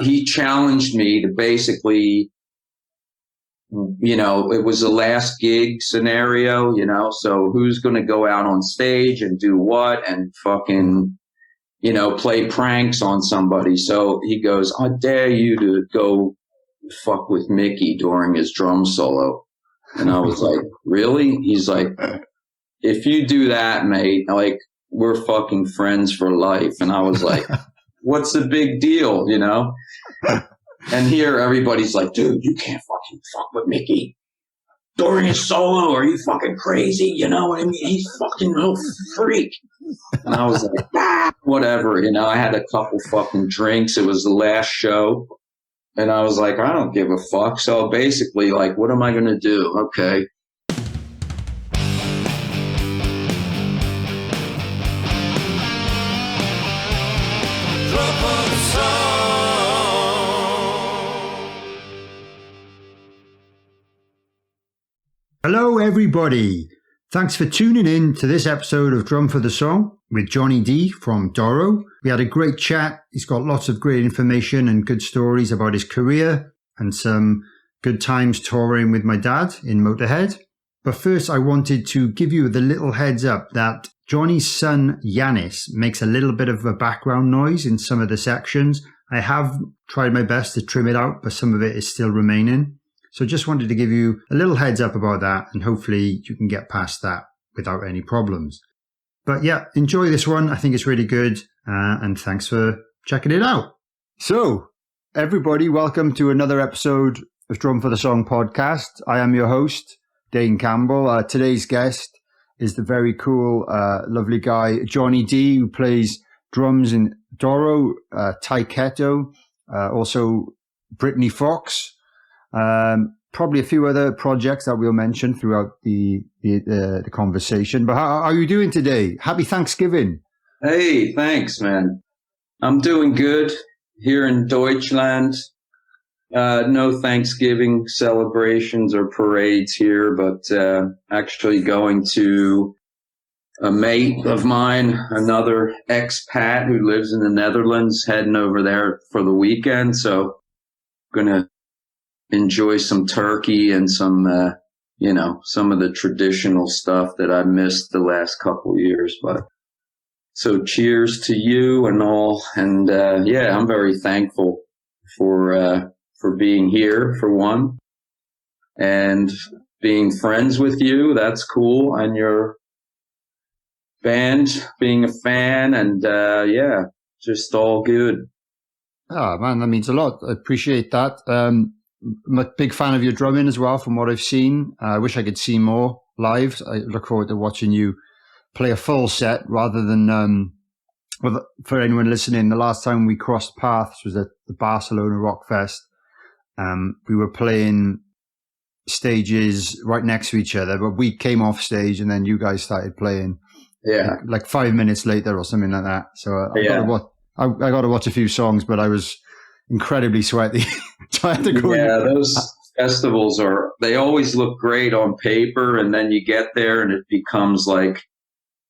he challenged me to basically, it was the last gig scenario, so who's going to go out on stage and do what and fucking, play pranks on somebody. So he goes, I dare you to go fuck with Mikkey during his drum solo. And I was like, really? He's like, if you do that, mate, like, we're fucking friends for life. And I was like, what's the big deal, And here everybody's like, dude, you can't fucking fuck with Mikkey during his solo. Are you fucking crazy? You know what I mean? He's fucking no freak. And I was like, whatever. I had a couple fucking drinks. It was the last show. And I was like, I don't give a fuck. So basically, like, what am I going to do? Okay. Hello, everybody. Thanks for tuning in to this episode of Drum for the Song with Johnny Dee from Doro. We had a great chat. He's got lots of great information and good stories about his career and some good times touring with my dad in Motörhead. But first, I wanted to give you the little heads up that Johnny's son, Yanis, makes a little bit of a background noise in some of the sections. I have tried my best to trim it out, but some of it is still remaining. So just wanted to give you a little heads up about that, and hopefully you can get past that without any problems. But yeah, enjoy this one. I think it's really good, and thanks for checking it out. So, everybody, welcome to another episode of Drum for the Song podcast. I am your host, Dane Campbell. Today's guest is the very cool, lovely guy, Johnny Dee, who plays drums in Doro, Tyketto, also Britny Fox. Probably a few other projects that we'll mention throughout the conversation. But how are you doing today? Happy Thanksgiving. Hey, thanks, man. I'm doing good here in Deutschland. No Thanksgiving celebrations or parades here, but actually going to a mate of mine, another expat who lives in the Netherlands, heading over there for the weekend. So I'm going to enjoy some turkey and some, some of the traditional stuff that I missed the last couple of years. But so cheers to you and all. And, I'm very thankful for being here for one and being friends with you. That's cool. And your band, being a fan and, just all good. Oh man, that means a lot. I appreciate that. I'm a big fan of your drumming as well, from what I've seen. I wish I could see more live. I look forward to watching you play a full set rather than, for anyone listening, the last time we crossed paths was at the Barcelona Rock Fest. We were playing stages right next to each other, but we came off stage and then you guys started playing. Yeah. Like 5 minutes later or something like that. So I got to watch a few songs, but I was incredibly sweaty. Those festivals they always look great on paper, and then you get there and it becomes like,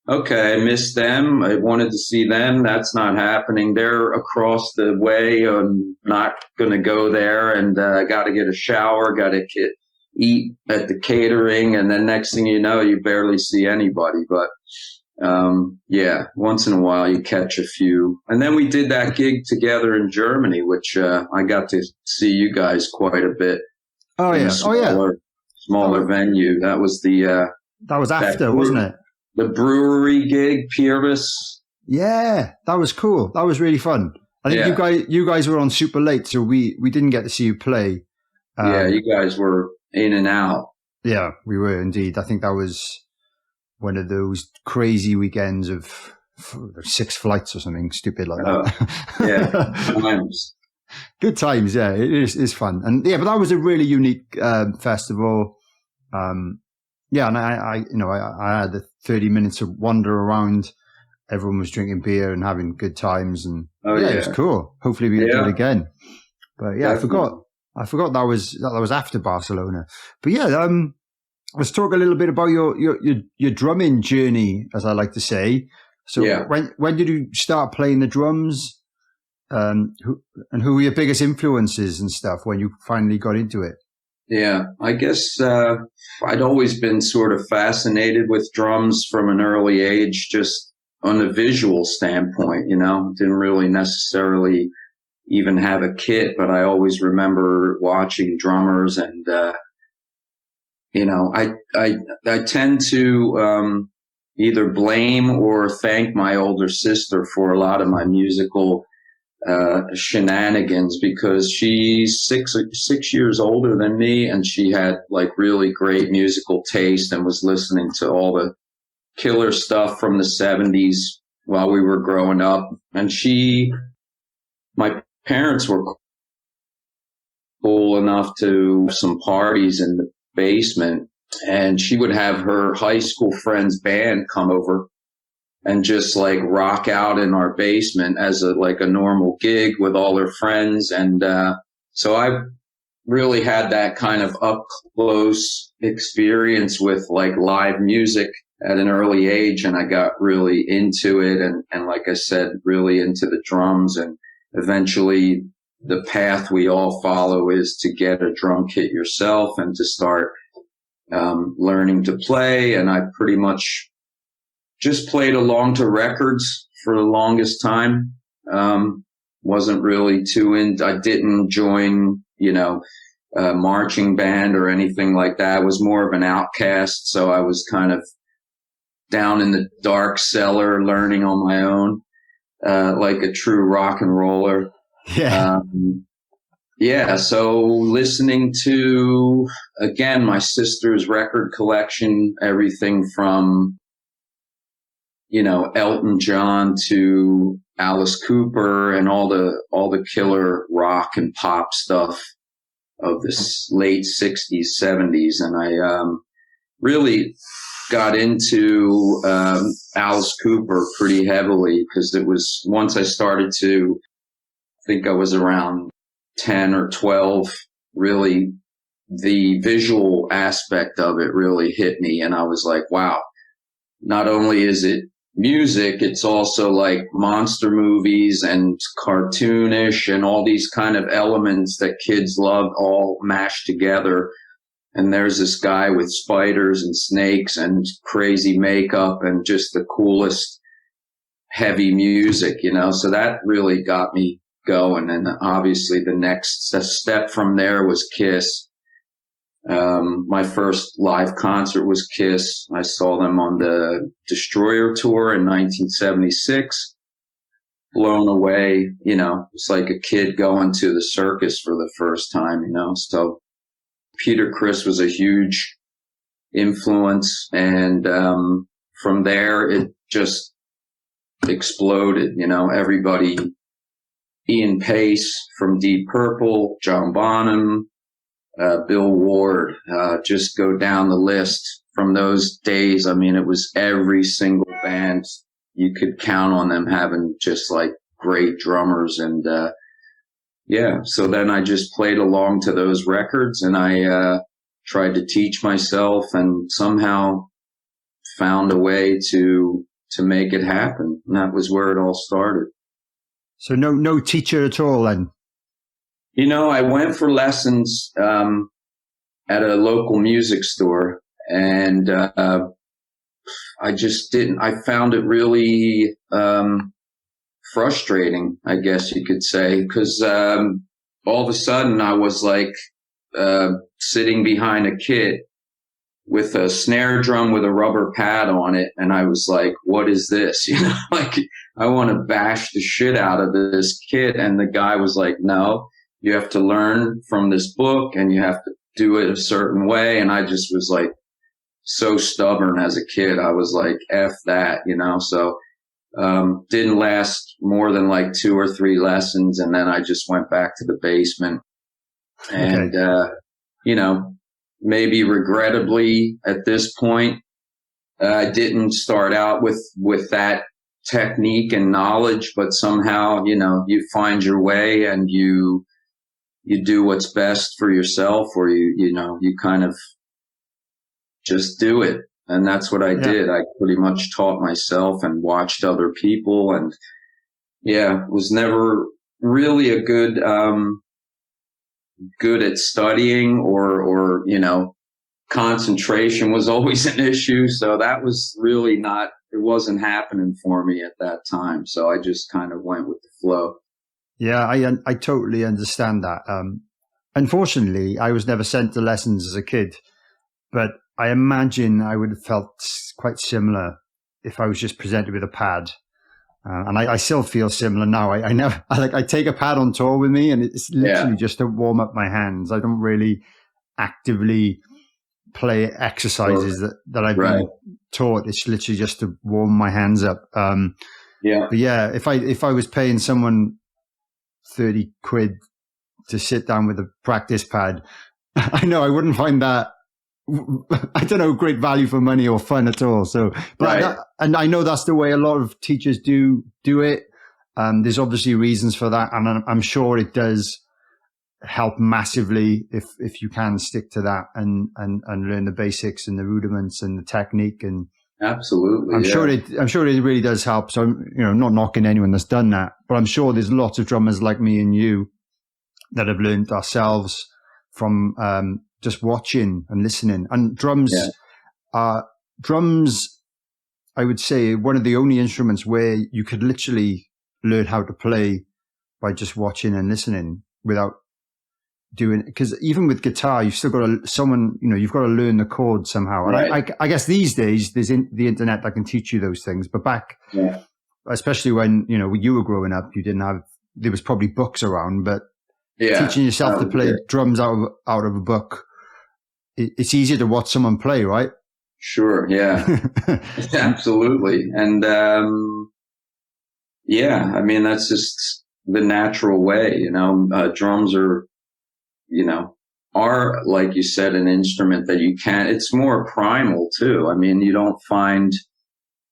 okay, I missed them. I wanted to see them. That's not happening. They're across the way. I'm not going to go there, and I got to get a shower, got to eat at the catering, and then next thing you know, you barely see anybody. But once in a while you catch a few. And then we did that gig together in Germany, which I got to see you guys quite a bit. Oh yeah, smaller venue. That was that was after, wasn't it? The brewery gig, Purvis. Yeah, that was cool. That was really fun. I think you guys were on super late, so we didn't get to see you play. You guys were in and out. Yeah, we were indeed. I think that was one of those crazy weekends of 6 flights or something stupid like that. Times. Good times, yeah. It is fun. And but that was a really unique festival. And I had the 30 minutes of wander around. Everyone was drinking beer and having good times, and it was cool. Hopefully we do it again. But I forgot that was after Barcelona. But let's talk a little bit about your drumming journey, as I like to say. So when did you start playing the drums? Who were your biggest influences and stuff when you finally got into it? Yeah, I guess I'd always been sort of fascinated with drums from an early age, just on the visual standpoint, didn't really necessarily even have a kit, but I always remember watching drummers and, I tend to either blame or thank my older sister for a lot of my musical shenanigans, because she's six years older than me, and she had like really great musical taste and was listening to all the killer stuff from the 70s while we were growing up. And my parents were cool enough to have some parties in the basement, and she would have her high school friend's band come over and just like rock out in our basement as a normal gig with all her friends. And so I really had that kind of up close experience with like live music at an early age, and I got really into it, and like I said, really into the drums. And eventually the path we all follow is to get a drum kit yourself and to start learning to play. And I pretty much just played along to records for the longest time. Wasn't really I didn't join, a marching band or anything like that. I was more of an outcast. So I was kind of down in the dark cellar learning on my own, like a true rock and roller. Yeah. So listening to, again, my sister's record collection, everything from, Elton John to Alice Cooper and all the killer rock and pop stuff of the late 60s, 70s. And I really got into Alice Cooper pretty heavily, because it was once I started to, I think I was around 10 or 12, really the visual aspect of it really hit me. And I was like, wow, not only is it music, it's also like monster movies and cartoonish and all these kind of elements that kids love all mashed together. And there's this guy with spiders and snakes and crazy makeup and just the coolest heavy music, so that really got me going. And obviously the next step from there was Kiss. My first live concert was Kiss. I saw them on the Destroyer tour in 1976. Blown away, it's like a kid going to the circus for the first time, So Peter Criss was a huge influence. And from there, it just exploded, everybody. Ian Pace from Deep Purple, John Bonham, Bill Ward, just go down the list from those days. I mean, it was every single band. You could count on them having just like great drummers. And so then I just played along to those records, and I tried to teach myself and somehow found a way to make it happen. And that was where it all started. So no teacher at all then? I went for lessons at a local music store, and I just didn't. I found it really frustrating, I guess you could say, because all of a sudden I was like sitting behind a kit with a snare drum with a rubber pad on it, and I was like, what is this? Like, I want to bash the shit out of this kit. And the guy was like, no, you have to learn from this book and you have to do it a certain way. And I just was like so stubborn as a kid. I was like, F that, so didn't last more than like 2 or 3 lessons. And then I just went back to the basement. And, maybe regrettably at this point, I didn't start out with that technique and knowledge, but somehow, you find your way and you do what's best for yourself, or you kind of just do it. And that's what I did. I pretty much taught myself and watched other people, and was never really a good at studying or, concentration was always an issue. So that was really it wasn't happening for me at that time. So I just kind of went with the flow. Yeah, I totally understand that. Unfortunately, I was never sent to lessons as a kid, but I imagine I would have felt quite similar if I was just presented with a pad. And I still feel similar now. I take a pad on tour with me, and it's literally just to warm up my hands. I don't really actively play exercises that I've been taught. It's literally just to warm my hands up. But yeah, if I was paying someone 30 quid to sit down with a practice pad, I know I wouldn't find that, I don't know, great value for money or fun at all. So, but and I know that's the way a lot of teachers do it. There's obviously reasons for that, and I'm sure it does help massively if you can stick to that and learn the basics and the rudiments and the technique. And absolutely, I'm sure it really does help. So I'm not knocking anyone that's done that, but I'm sure there's lots of drummers like me and you that have learned ourselves from just watching and listening. And drums, I would say, one of the only instruments where you could literally learn how to play by just watching and listening without doing, because even with guitar, you've still got you've got to learn the chords somehow. And I guess these days there's the internet that can teach you those things. But back, especially when, you were growing up, there was probably books around, but teaching yourself to play drums out of a book, it's easier to watch someone play, right? Sure. Yeah, absolutely. And, I mean, that's just the natural way, drums are, like you said, an instrument that it's more primal too. I mean, you don't find,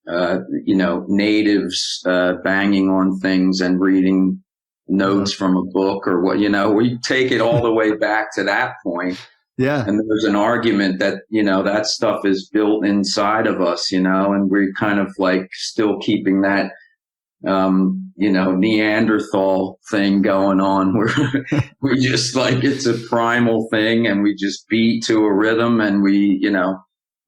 natives, banging on things and reading notes from a book or what, we take it all the way back to that point. Yeah. And there's an argument that, that stuff is built inside of us, and we're kind of like still keeping that, Neanderthal thing going on where we just like, it's a primal thing and we just beat to a rhythm and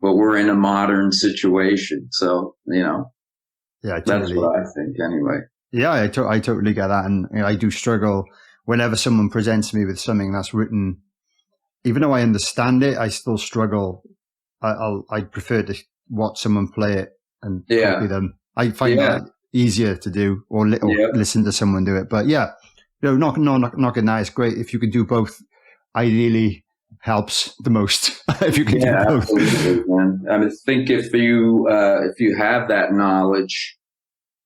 but we're in a modern situation. So, that's what I think anyway. Yeah, I totally get that. And I do struggle whenever someone presents me with something that's written, even though I understand it, I still struggle. I prefer to watch someone play it and copy them. I find that easier to do, or listen to someone do it. But knocking that is great. If you can do both, ideally helps the most. If you can do both. Absolutely, man. I think if you have that knowledge,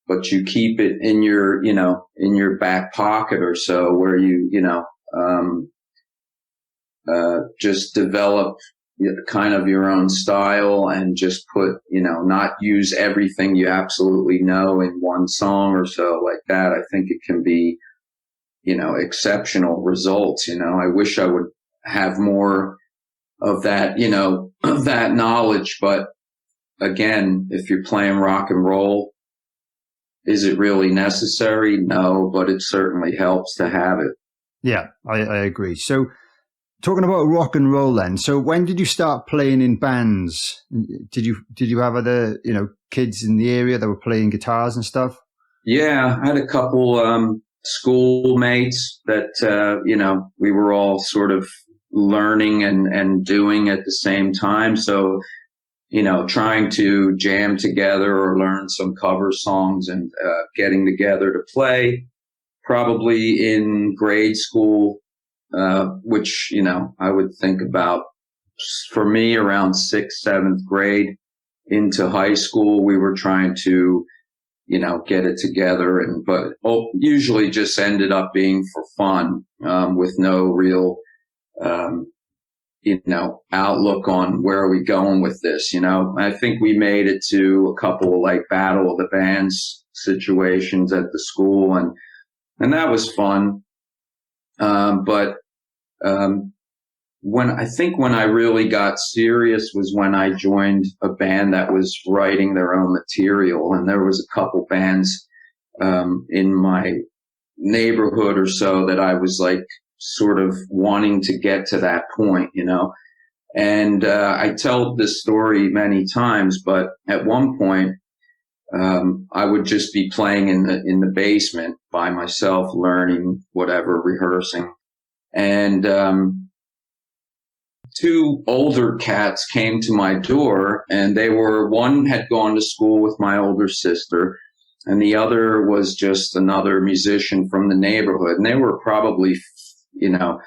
but you keep it in your back pocket or so, where you just develop kind of your own style and just put, not use everything you absolutely know in one song or so like that. I think it can be, exceptional results. I wish I would have more of that, of that knowledge. But again, if you're playing rock and roll, is it really necessary? No, but it certainly helps to have it. Yeah, I agree. So talking about rock and roll then, so when did you start playing in bands? Did you have other, kids in the area that were playing guitars and stuff? Yeah, I had a couple schoolmates that, we were all sort of learning and doing at the same time. So, trying to jam together or learn some cover songs and getting together to play, probably in grade school, which, I would think about, for me, around 6th, 7th grade into high school, we were trying to, get it together, but usually just ended up being for fun, with no real, outlook on where are we going with this, I think we made it to a couple of like battle of the bands situations at the school, and that was fun. But when I really got serious was when I joined a band that was writing their own material, and there was a couple bands in my neighborhood or so that I was like sort of wanting to get to that point, you know. And I tell this story many times, but at one point, I would just be playing in the basement by myself, learning, whatever, rehearsing. And two older cats came to my door, and one had gone to school with my older sister, and the other was just another musician from the neighborhood. And they were probably, you know,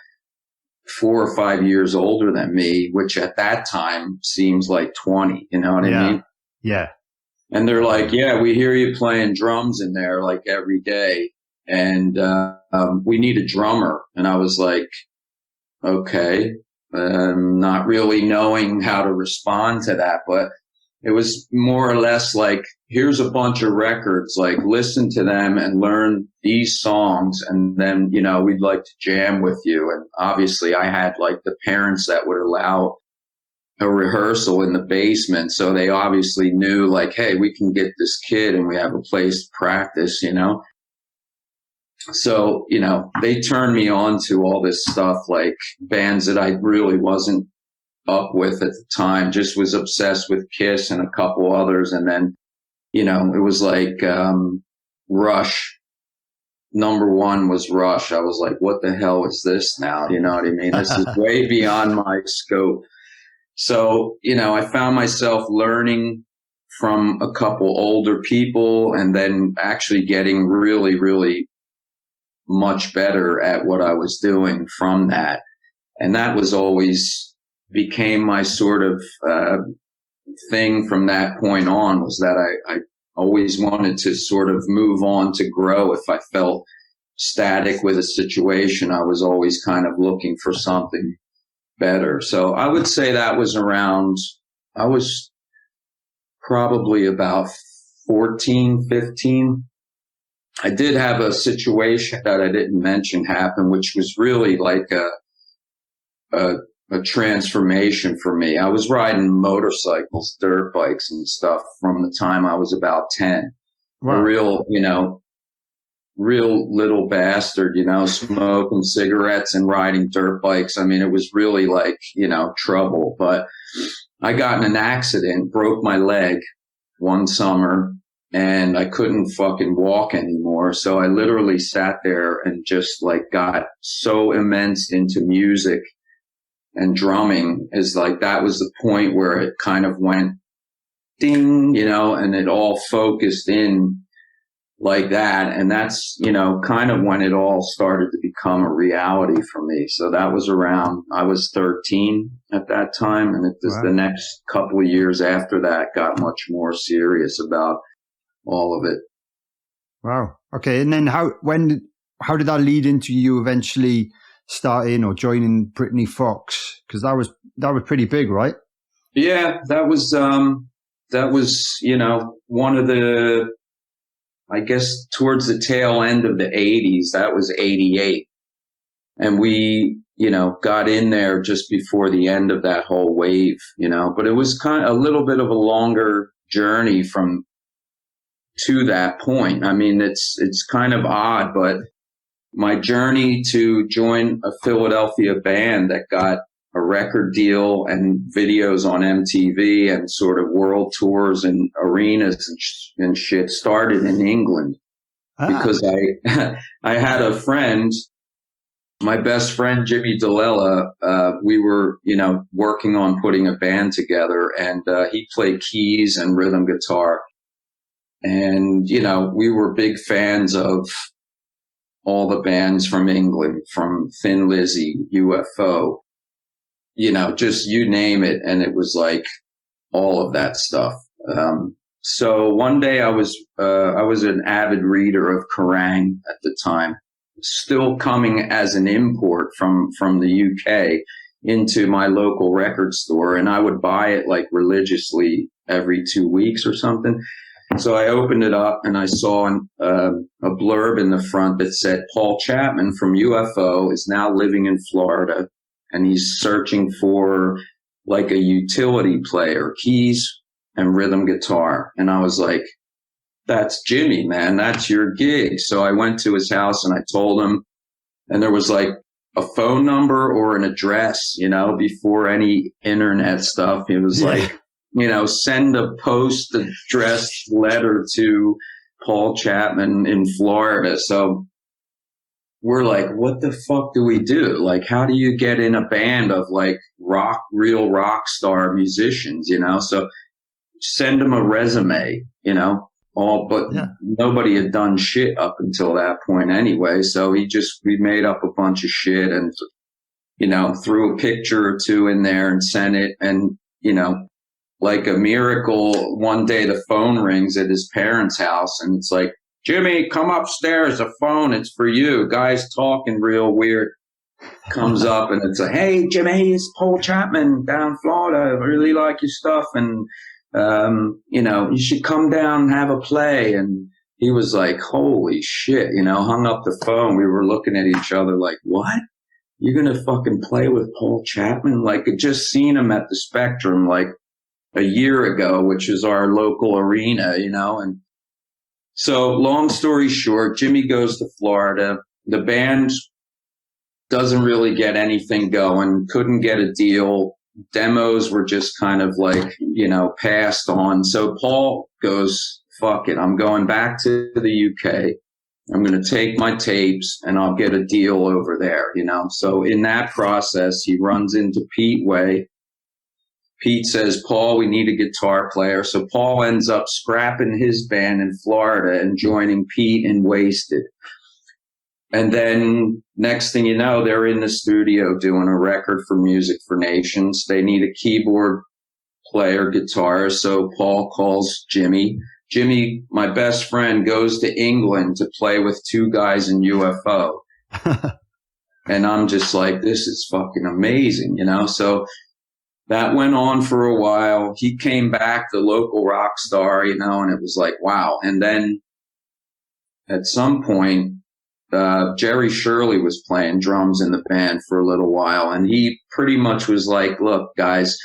4 or 5 years older than me, which at that time seems like 20, you know what I mean? Yeah. And they're like, yeah, we hear you playing drums in there like every day, and we need a drummer. And I was like, okay, not really knowing how to respond to that, but it was more or less like, here's a bunch of records, like listen to them and learn these songs, and then, you know, we'd like to jam with you. And obviously I had like the parents that would allow a rehearsal in the basement, so they obviously knew like, hey, we can get this kid and we have a place to practice, you know. So, you know, they turned me on to all this stuff, like bands that I really wasn't up with at the time, just was obsessed with Kiss and a couple others. And then, you know, it was like Rush. Number one was Rush. I was like, what the hell is this now? You know what I mean? This is way beyond my scope. So, you know, I found myself learning from a couple older people, and then actually getting really, really much better at what I was doing from that. And that was always became my sort of thing from that point on, was that I always wanted to sort of move on to grow. If I felt static with a situation, I was always kind of looking for something better. So I would say that was around, I was probably about 14, 15. I did have a situation that I didn't mention happen, which was really like a transformation for me. I was riding motorcycles, dirt bikes and stuff from the time I was about 10. Wow. A real, you know, real little bastard, you know, smoking cigarettes and riding dirt bikes. I mean, it was really like, you know, trouble. But I got in an accident, broke my leg one summer, and I couldn't fucking walk anymore. So I literally sat there and just like got so immersed into music and drumming, is like, that was the point where it kind of went ding, you know, and it all focused in like that. And that's, you know, kind of when it all started to become a reality for me. So that was around, I was 13 at that time. And it was wow. The next couple of years after that got much more serious about all of it. Wow. Okay. And then how did that lead into you eventually starting or joining Britny Fox? Because that was pretty big, right? Yeah, that was, you know, one of the, I guess towards the tail end of the 80s, that was 88. And we, you know, got in there just before the end of that whole wave, you know, but it was kind of a little bit of a longer journey to that point. I mean, it's kind of odd, but my journey to join a Philadelphia band that got a record deal and videos on MTV and sort of world tours and arenas and shit started in England. Because I had a friend, my best friend, Jimmy DeLella. We were, you know, working on putting a band together, and he played keys and rhythm guitar. And, you know, we were big fans of all the bands from England, from Thin Lizzy, UFO, you know, just you name it. And it was like all of that stuff. So one day I was an avid reader of Kerrang at the time, still coming as an import from the UK into my local record store. And I would buy it like religiously every 2 weeks or something. So I opened it up and I saw a blurb in the front that said, Paul Chapman from UFO is now living in Florida, and he's searching for like a utility player, keys and rhythm guitar. And I was like, that's Jimmy, man. That's your gig. So I went to his house and I told him, and there was like a phone number or an address, before any internet stuff. It was like, send a post addressed letter to Paul Chapman in Florida. So we're like, what the fuck do we do? Like, how do you get in a band of like real rock star musicians, So send him a resume, but nobody had done shit up until that point anyway. So we made up a bunch of shit and, threw a picture or two in there and sent it. And, like a miracle, one day the phone rings at his parents' house and it's like, Jimmy, come upstairs. The phone, it's for you. Guy's talking real weird. Comes up and it's like, hey, Jimmy, it's Paul Chapman down in Florida. I really like your stuff. And, you should come down and have a play. And he was like, holy shit, hung up the phone. We were looking at each other like, what? You're going to fucking play with Paul Chapman? Like, I just seen him at the Spectrum like a year ago, which is our local arena, and so long story short, Jimmy goes to Florida. The band doesn't really get anything going, couldn't get a deal. Demos were just kind of like, passed on. So Paul goes, fuck it. I'm going back to the UK. I'm going to take my tapes and I'll get a deal over there, So in that process, he runs into Pete Way. Pete says, Paul, we need a guitar player. So Paul ends up scrapping his band in Florida and joining Pete in Waysted. And then next thing you know, they're in the studio doing a record for Music for Nations. They need a keyboard player, guitarist. So Paul calls Jimmy. Jimmy, my best friend, goes to England to play with two guys in UFO. And I'm just like, this is fucking amazing, So that went on for a while. He came back, the local rock star, and it was like, wow. And then at some point, Jerry Shirley was playing drums in the band for a little while. And he pretty much was like, look, guys,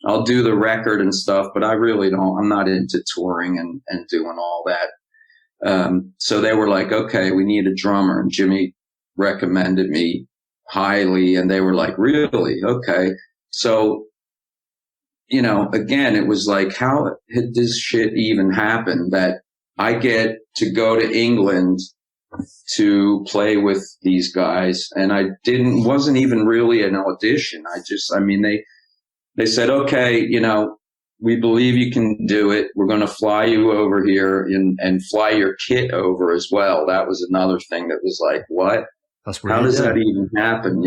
I'll do the record and stuff, but I'm not into touring and doing all that. So they were like, okay, we need a drummer. And Jimmy recommended me highly. And they were like, really? Okay. So, again, it was like, how had this shit even happened that I get to go to England to play with these guys? And wasn't even really an audition. They said, okay, we believe you can do it. We're going to fly you over here and fly your kit over as well. That was another thing that was like, what? That's weird. How does that even happen,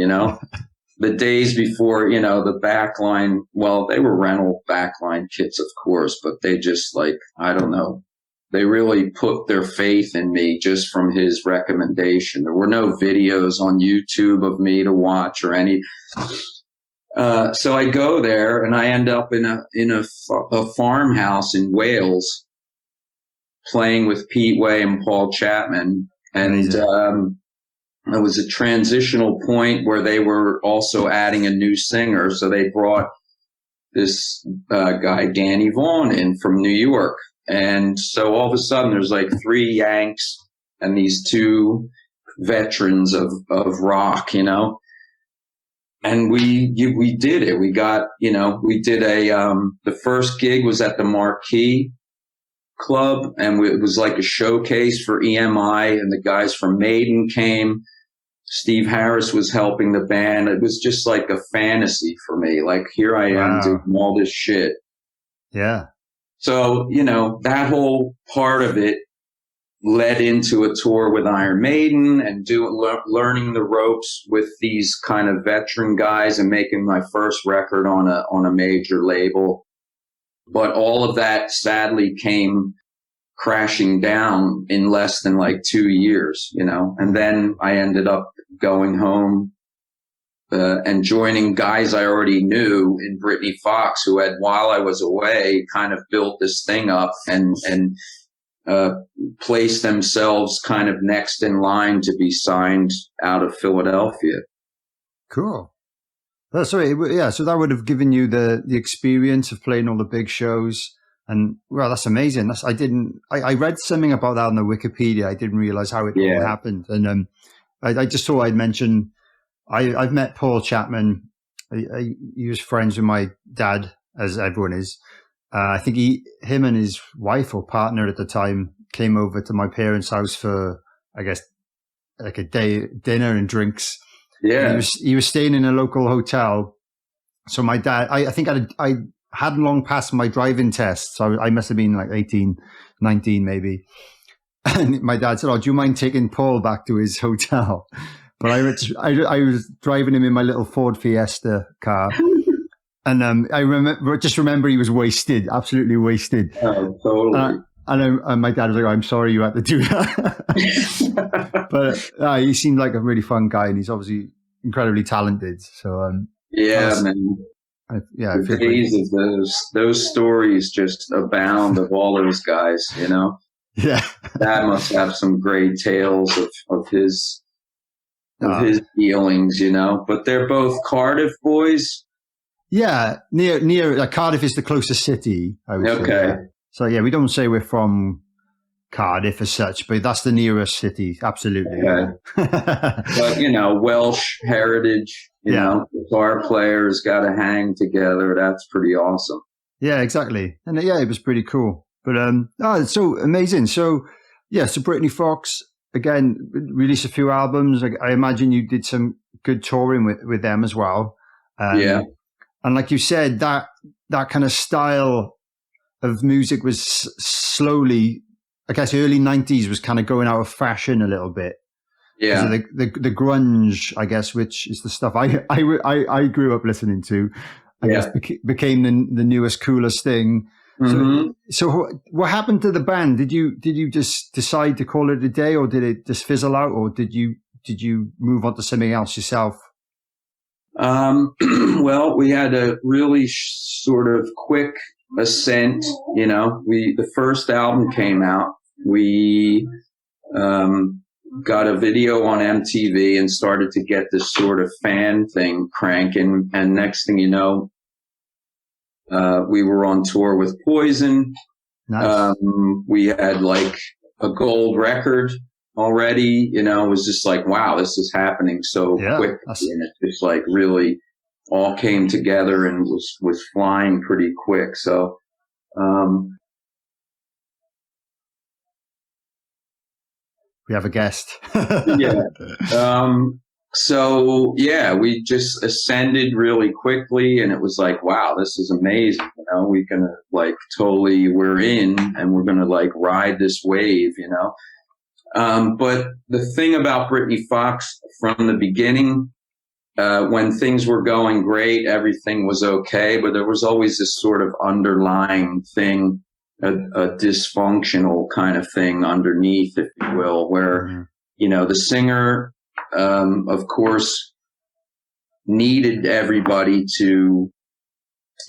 The days before, the backline, well, they were rental backline kits, of course, but they just like, I don't know. They really put their faith in me just from his recommendation. There were no videos on YouTube of me to watch or any. So I go there and I end up in a farmhouse in Wales playing with Pete Way and Paul Chapman. And, it was a transitional point where they were also adding a new singer. So they brought this guy, Danny Vaughan, in from New York. And so all of a sudden there's like three Yanks and these two veterans of rock, And we did it. We got, we did the first gig was at the Marquee Club, and it was like a showcase for EMI, and the guys from Maiden came. Steve Harris was helping the band. It was just like a fantasy for me. Like, here I am doing all this shit. Yeah. So, that whole part of it led into a tour with Iron Maiden and learning the ropes with these kind of veteran guys and making my first record on a major label. But all of that sadly came crashing down in less than like 2 years, and then I ended up going home and joining guys I already knew in Britny Fox, who had, while I was away, kind of built this thing up and placed themselves kind of next in line to be signed out of Philadelphia. Cool. So that would have given you the experience of playing all the big shows And well, that's amazing. I read something about that on the Wikipedia. I didn't realize how it all happened. And I just thought I'd mention, I've met Paul Chapman. He was friends with my dad, as everyone is. I think him and his wife or partner at the time came over to my parents' house for, I guess, like a day dinner and drinks. Yeah. And he was staying in a local hotel. So my dad, I think I hadn't long passed my driving test. So I must have been like 18, 19 maybe. And my dad said, "Oh, do you mind taking Paul back to his hotel?" But I was driving him in my little Ford Fiesta car. And I remember he was wasted, absolutely wasted. Oh, totally. And my dad was like, "I'm sorry you had to do that." But he seemed like a really fun guy, and he's obviously incredibly talented. So man. The days of those stories just abound of all those guys, you know. Yeah, Dad must have some great tales of his dealings, you know. But they're both Cardiff boys. Yeah, near Cardiff is the closest city, I would say. Yeah. So yeah, we don't say we're from Cardiff as such, but that's the nearest city, absolutely. Yeah. But you know, Welsh heritage, you know, guitar players got to hang together. That's pretty awesome. Yeah, exactly. And yeah, it was pretty cool. But it's so amazing. So so Britney Fox again released a few albums. I imagine you did some good touring with them as well. And like you said, that kind of style of music was slowly, I guess, early 90s was kind of going out of fashion a little bit. Yeah. So the grunge, I guess, which is the stuff I grew up listening to, I guess became the newest, coolest thing. Mm-hmm. So what happened to the band? Did you just decide to call it a day, or did it just fizzle out, or did you move on to something else yourself? Well, we had a really sort of quick ascent. You know, the first album came out. We got a video on MTV and started to get this sort of fan thing cranking. And next thing you know, we were on tour with Poison. Nice. We had like a gold record already, you know. It was just like, wow, this is happening so quickly. And it just like really all came together and was flying pretty quick. So, we have a guest. So we just ascended really quickly, and it was like, wow, this is amazing. You know, we're in, and we're going to like ride this wave, you know. But the thing about Britney Fox from the beginning, when things were going great, everything was okay, but there was always this sort of underlying thing, a dysfunctional kind of thing underneath, if you will, where, you know, the singer, of course, needed everybody to,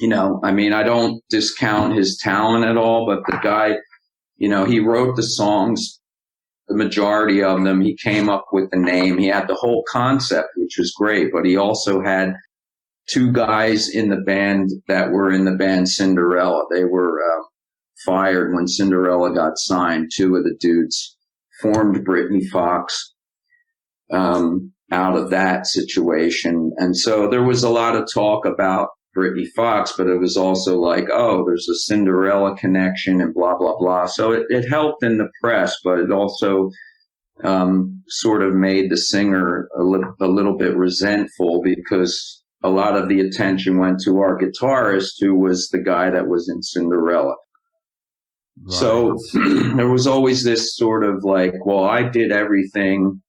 you know, I mean, I don't discount his talent at all, but the guy, you know, he wrote the songs, the majority of them. He came up with the name. He had the whole concept, which was great, but he also had two guys in the band that were in the band Cinderella. They were fired when Cinderella got signed. Two of the dudes formed Britney Fox out of that situation. And so there was a lot of talk about Britney Fox, but it was also like, oh, there's a Cinderella connection and blah, blah, blah. So it helped in the press, but it also sort of made the singer a little bit resentful, because a lot of the attention went to our guitarist, who was the guy that was in Cinderella. Right. So there was always this sort of like, well, I did everything,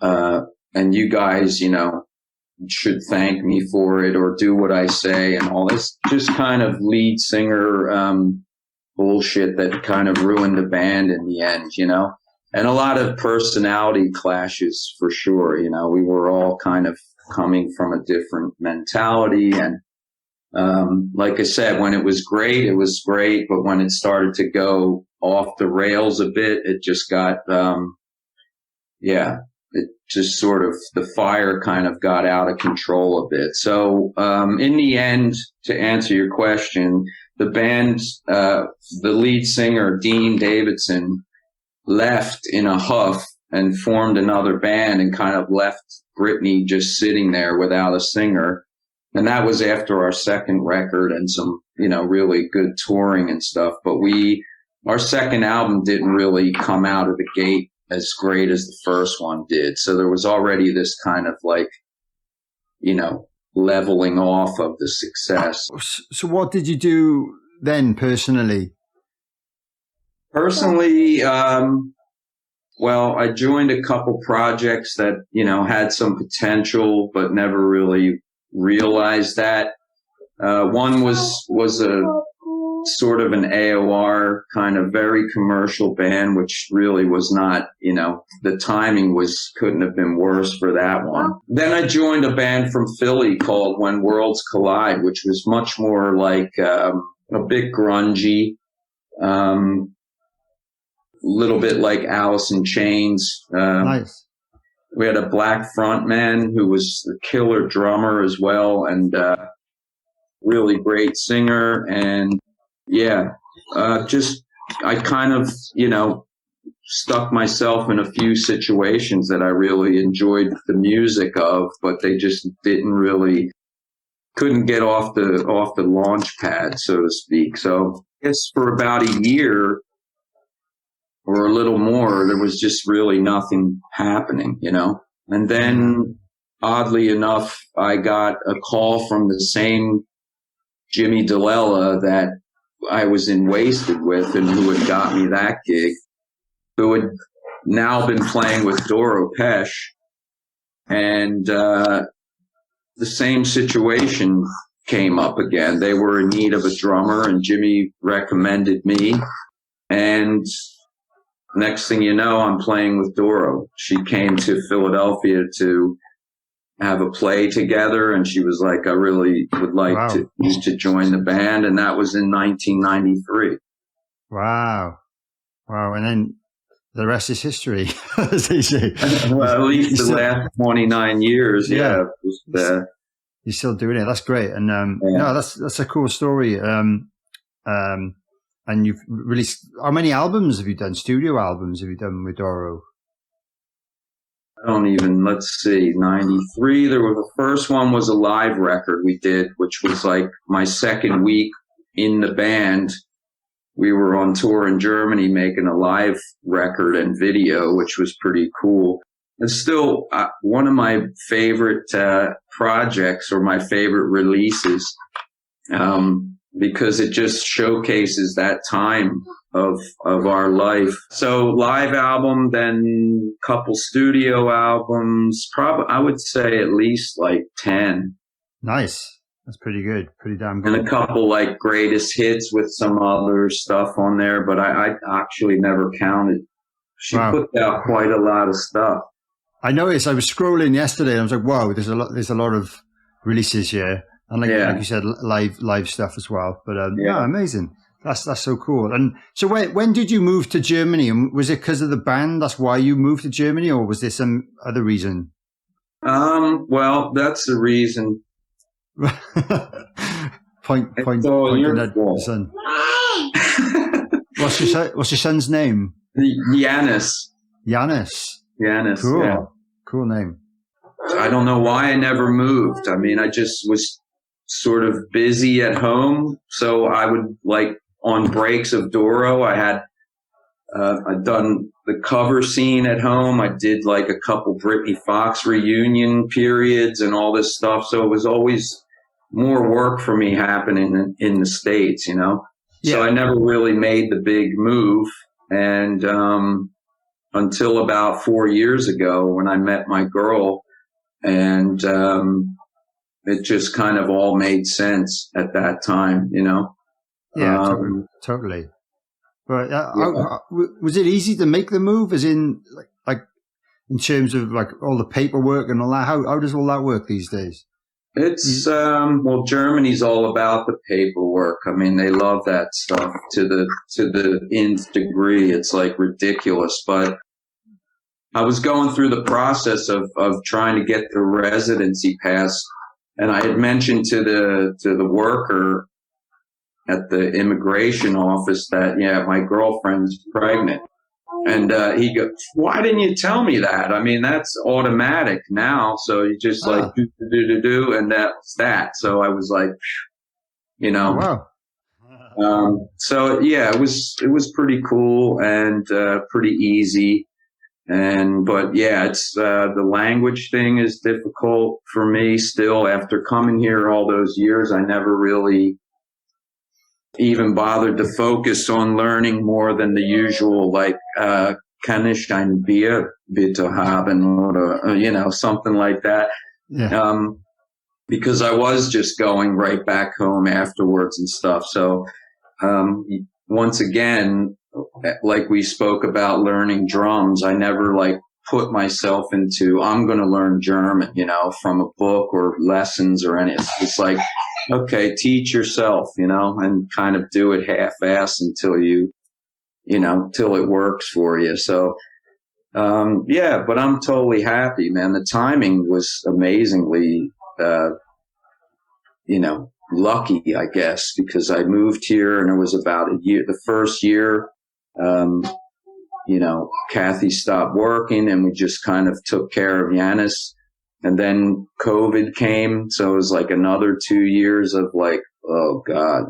and you guys, you know, should thank me for it or do what I say, and all this just kind of lead singer bullshit that kind of ruined the band in the end, you know. And a lot of personality clashes for sure, you know. We were all kind of coming from a different mentality, and like I said, when it was great, but when it started to go off the rails a bit, it just got it just sort of, the fire kind of got out of control a bit. So in the end, to answer your question, the band, the lead singer, Dean Davidson, left in a huff and formed another band and kind of left Britney just sitting there without a singer. And that was after our second record and some, really good touring and stuff. But our second album didn't really come out of the gate as great as the first one did. So there was already this kind of like, leveling off of the success. So what did you do then personally? Personally, well, I joined a couple projects that, had some potential, but never really realized that. One was a sort of an AOR kind of very commercial band, which really was not, the timing couldn't have been worse for that one. Then I joined a band from Philly called When Worlds Collide, which was much more like a bit grungy, little bit like Alice in Chains. Nice. We had a black frontman who was a killer drummer as well, and really great singer. And I kind of, stuck myself in a few situations that I really enjoyed the music of, but they just couldn't get off the launch pad, so to speak. So I guess for about a year or a little more, there was just really nothing happening, And then, oddly enough, I got a call from the same Jimmy DeLella that I was in Waysted with and who had got me that gig, who had now been playing with Doro Pesh. And the same situation came up again. They were in need of a drummer, and Jimmy recommended me. And next thing you know, I'm playing with Doro. She came to Philadelphia to have a play together, and she was like, I really would like to join the band. And that was in 1993. Wow. And then the rest is history, as they say. Well, at least the last 29 years. Yeah. You're still doing it. That's great. And no, that's a cool story. And you've released, how many albums have you done? Studio albums have you done with Doro? Let's see, 93. The first one was a live record we did, which was like my second week in the band. We were on tour in Germany making a live record and video, which was pretty cool. It's still one of my favorite projects or my favorite releases, because it just showcases that time of our life. So live album, then couple studio albums, I would say at least like 10. Nice. That's pretty good. Pretty damn good. And a couple like greatest hits with some other stuff on there, but I actually never counted. She put out quite a lot of stuff. I noticed, I was scrolling yesterday and I was like, wow, there's a lot of releases here. And like you said, live stuff as well. But amazing. That's so cool. And so when did you move to Germany? And was it because of the band? That's why you moved to Germany, or was there some other reason? Well, that's the reason. point at the son. What's your son's name? Yanis. Cool. Yeah. Cool name. I don't know why I never moved. I mean, I just was sort of busy at home. So I would, like, on breaks of Doro, I'd done the cover scene at home. I did like a couple Britney Fox reunion periods and all this stuff. So it was always more work for me happening in the States, Yeah. So I never really made the big move. And until about 4 years ago when I met my girl, and it just kind of all made sense at that time, Yeah, totally. But was it easy to make the move, as in like in terms of like all the paperwork and all that? How does all that work these days? It's well, Germany's all about the paperwork. I mean, they love that stuff to the nth degree. It's like ridiculous. But I was going through the process of trying to get the residency pass, and I had mentioned to the worker, at the immigration office that, yeah, my girlfriend's pregnant. And he goes, why didn't you tell me that? I mean, that's automatic now. So you just like do, and that's that. So I was like, you know, Wow. so yeah, it was pretty cool and pretty easy. But yeah, it's the language thing is difficult for me still. After coming here all those years, I never really even bothered to focus on learning more than the usual, like, kann ich ein Bier bitte haben, or, you know, something like that. Yeah. Because I was just going right back home afterwards and stuff. So, once again, like we spoke about learning drums, I never like put myself into, I'm going to learn German, you know, from a book or lessons or anything. It's like, okay, teach yourself, you know, and kind of do it half-assed until till it works for you. So, yeah, but I'm totally happy, man. The timing was amazingly, lucky, I guess, because I moved here and it was about a year, the first year, Kathy stopped working and we just kind of took care of Yanis. And then COVID came. So it was like another 2 years of like, oh God,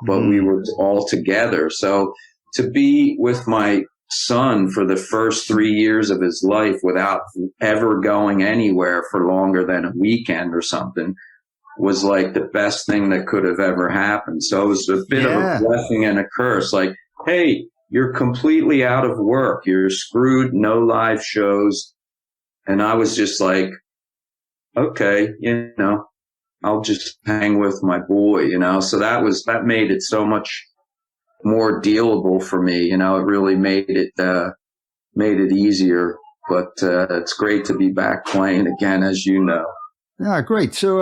but we were all together. So to be with my son for the first 3 years of his life without ever going anywhere for longer than a weekend or something was like the best thing that could have ever happened. So it was a bit of a blessing and a curse. Like, hey, you're completely out of work. You're screwed. No live shows. And I was just like, okay, I'll just hang with my boy, So that made it so much more dealable for me. It really made it easier. But it's great to be back playing again, as you know. Yeah, great. So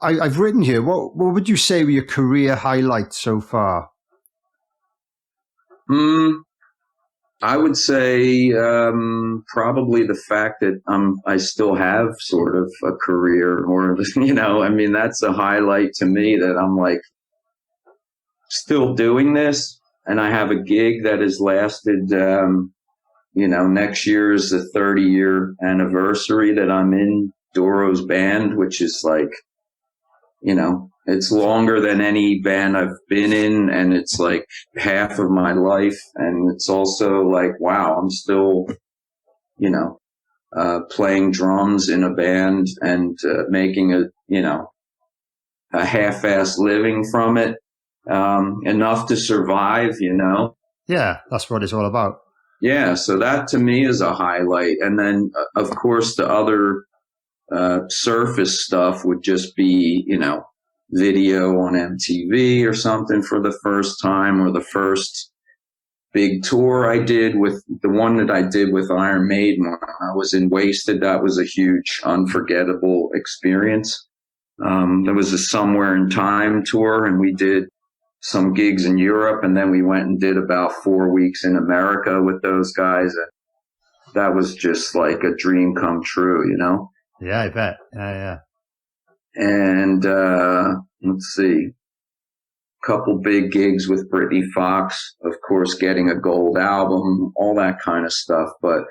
I've written here. What would you say were your career highlights so far? I would say probably the fact that I still have sort of a career, or that's a highlight to me, that I'm like still doing this, and I have a gig that has lasted. Next year is the 30-year anniversary that I'm in Doro's band, which is like, it's longer than any band I've been in, and it's like half of my life. And it's also like, wow, I'm still, playing drums in a band and making a half-assed living from it, enough to survive, Yeah, that's what it's all about. Yeah, so that to me is a highlight. And then, of course, the other surface stuff would just be, video on MTV or something for the first time, or the first big tour I did with the one that I did with Iron Maiden when I was in Waysted. That was a huge, unforgettable experience. There was a Somewhere in Time tour, and we did some gigs in Europe, and then we went and did about 4 weeks in America with those guys. And that was just like a dream come true, Yeah, I bet. Yeah. And let's see, a couple big gigs with Britny Fox, of course, getting a gold album, all that kind of stuff. But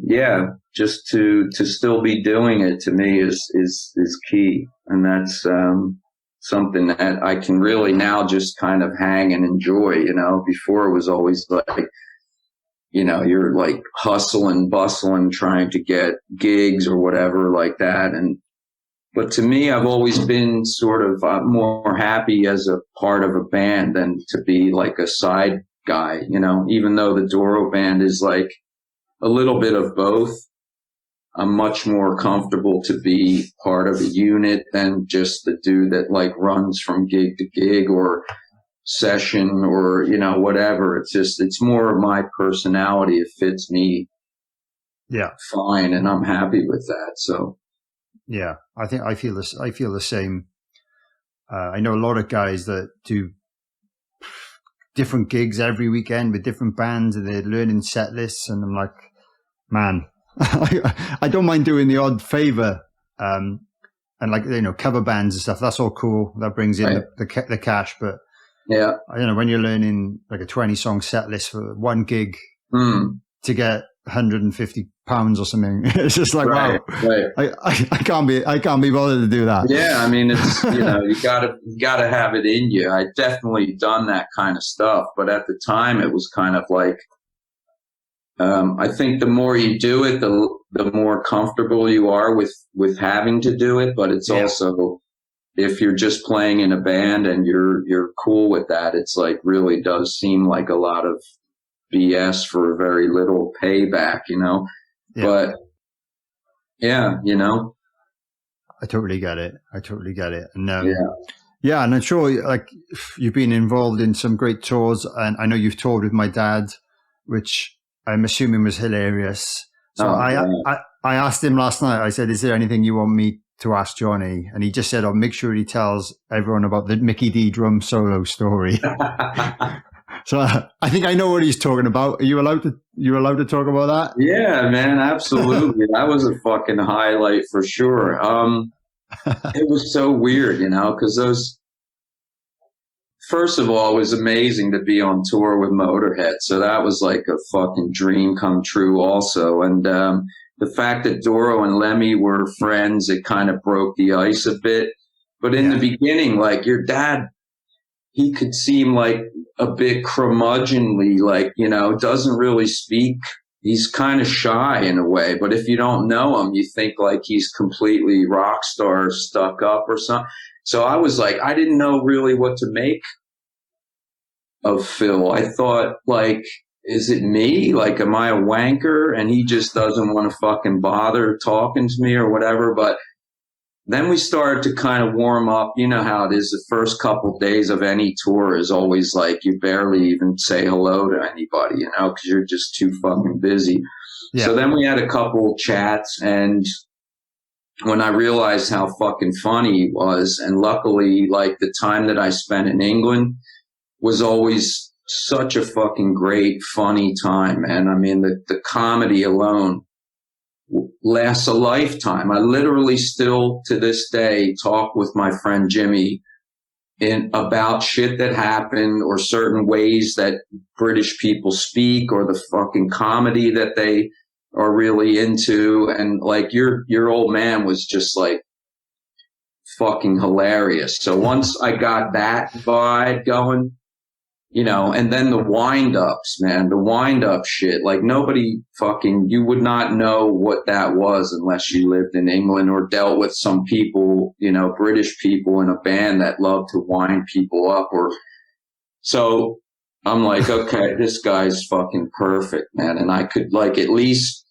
yeah, just to still be doing it to me is key, and that's something that I can really now just kind of hang and enjoy. Before it was always like, you're like hustling, bustling, trying to get gigs or whatever like that. But to me, I've always been sort of more happy as a part of a band than to be like a side guy, even though the Doro band is like a little bit of both. I'm much more comfortable to be part of a unit than just the dude that like runs from gig to gig or session or, whatever. It's more of my personality. It fits me fine, and I'm happy with that. So. Yeah, I think I feel this. I feel the same. I know a lot of guys that do different gigs every weekend with different bands, and they're learning set lists. And I'm like, man, I don't mind doing the odd favor. And and like, cover bands and stuff. That's all cool. That brings in the cash. But yeah, when you're learning like a 20-song set list for one gig to get £150 or something, it's just like, wow, I can't be bothered to do that. Yeah, I mean, it's you gotta have it in you. I definitely done that kind of stuff, but at the time it was kind of like, I think the more you do it, the more comfortable you are with having to do it. But it's also, if you're just playing in a band and you're cool with that, it's like really does seem like a lot of BS for very little payback, Yeah. But yeah, I totally get it. And and I'm sure like you've been involved in some great tours, and I know you've toured with my dad, which I'm assuming was hilarious. So I asked him last night, I said, is there anything you want me to ask Johnny? And he just said, I'll make sure he tells everyone about the Mikkey Dee drum solo story. So I think I know what he's talking about. Are you allowed to talk about that? Yeah, man, absolutely. That was a fucking highlight for sure. It was so weird, because first of all, it was amazing to be on tour with Motorhead. So that was like a fucking dream come true also. And the fact that Doro and Lemmy were friends, it kind of broke the ice a bit. But in the beginning, like your dad, he could seem like a bit curmudgeonly, like, doesn't really speak. He's kind of shy in a way, but if you don't know him, you think like he's completely rock star stuck up or something. So I was like, I didn't know really what to make of Phil. I thought, like, is it me? Like, am I a wanker? And he just doesn't want to fucking bother talking to me or whatever. But then we started to kind of warm up. You know how it is. The first couple days of any tour is always like you barely even say hello to anybody, because you're just too fucking busy. Yeah. So then we had a couple chats, and when I realized how fucking funny he was, and luckily, like, the time that I spent in England was always such a fucking great, funny time, man. I mean, the comedy alone lasts a lifetime. I literally still, to this day, talk with my friend Jimmy about shit that happened, or certain ways that British people speak, or the fucking comedy that they are really into. And like your old man was just like fucking hilarious. So once I got that vibe going, and then the wind-ups, man, the wind-up shit, like nobody fucking, you would not know what that was unless you lived in England or dealt with some people, British people in a band that love to wind people up. So I'm like, okay, this guy's fucking perfect, man. And I could like at least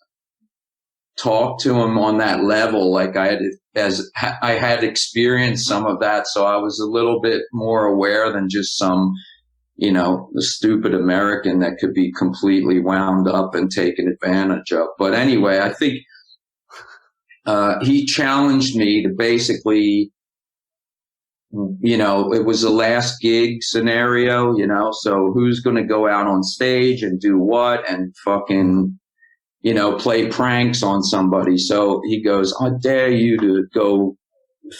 talk to him on that level. Like I had experienced some of that. So I was a little bit more aware than just some, the stupid American that could be completely wound up and taken advantage of. But anyway, I think he challenged me to basically, it was a last gig scenario, so who's going to go out on stage and do what and fucking, play pranks on somebody. So he goes, I dare you to go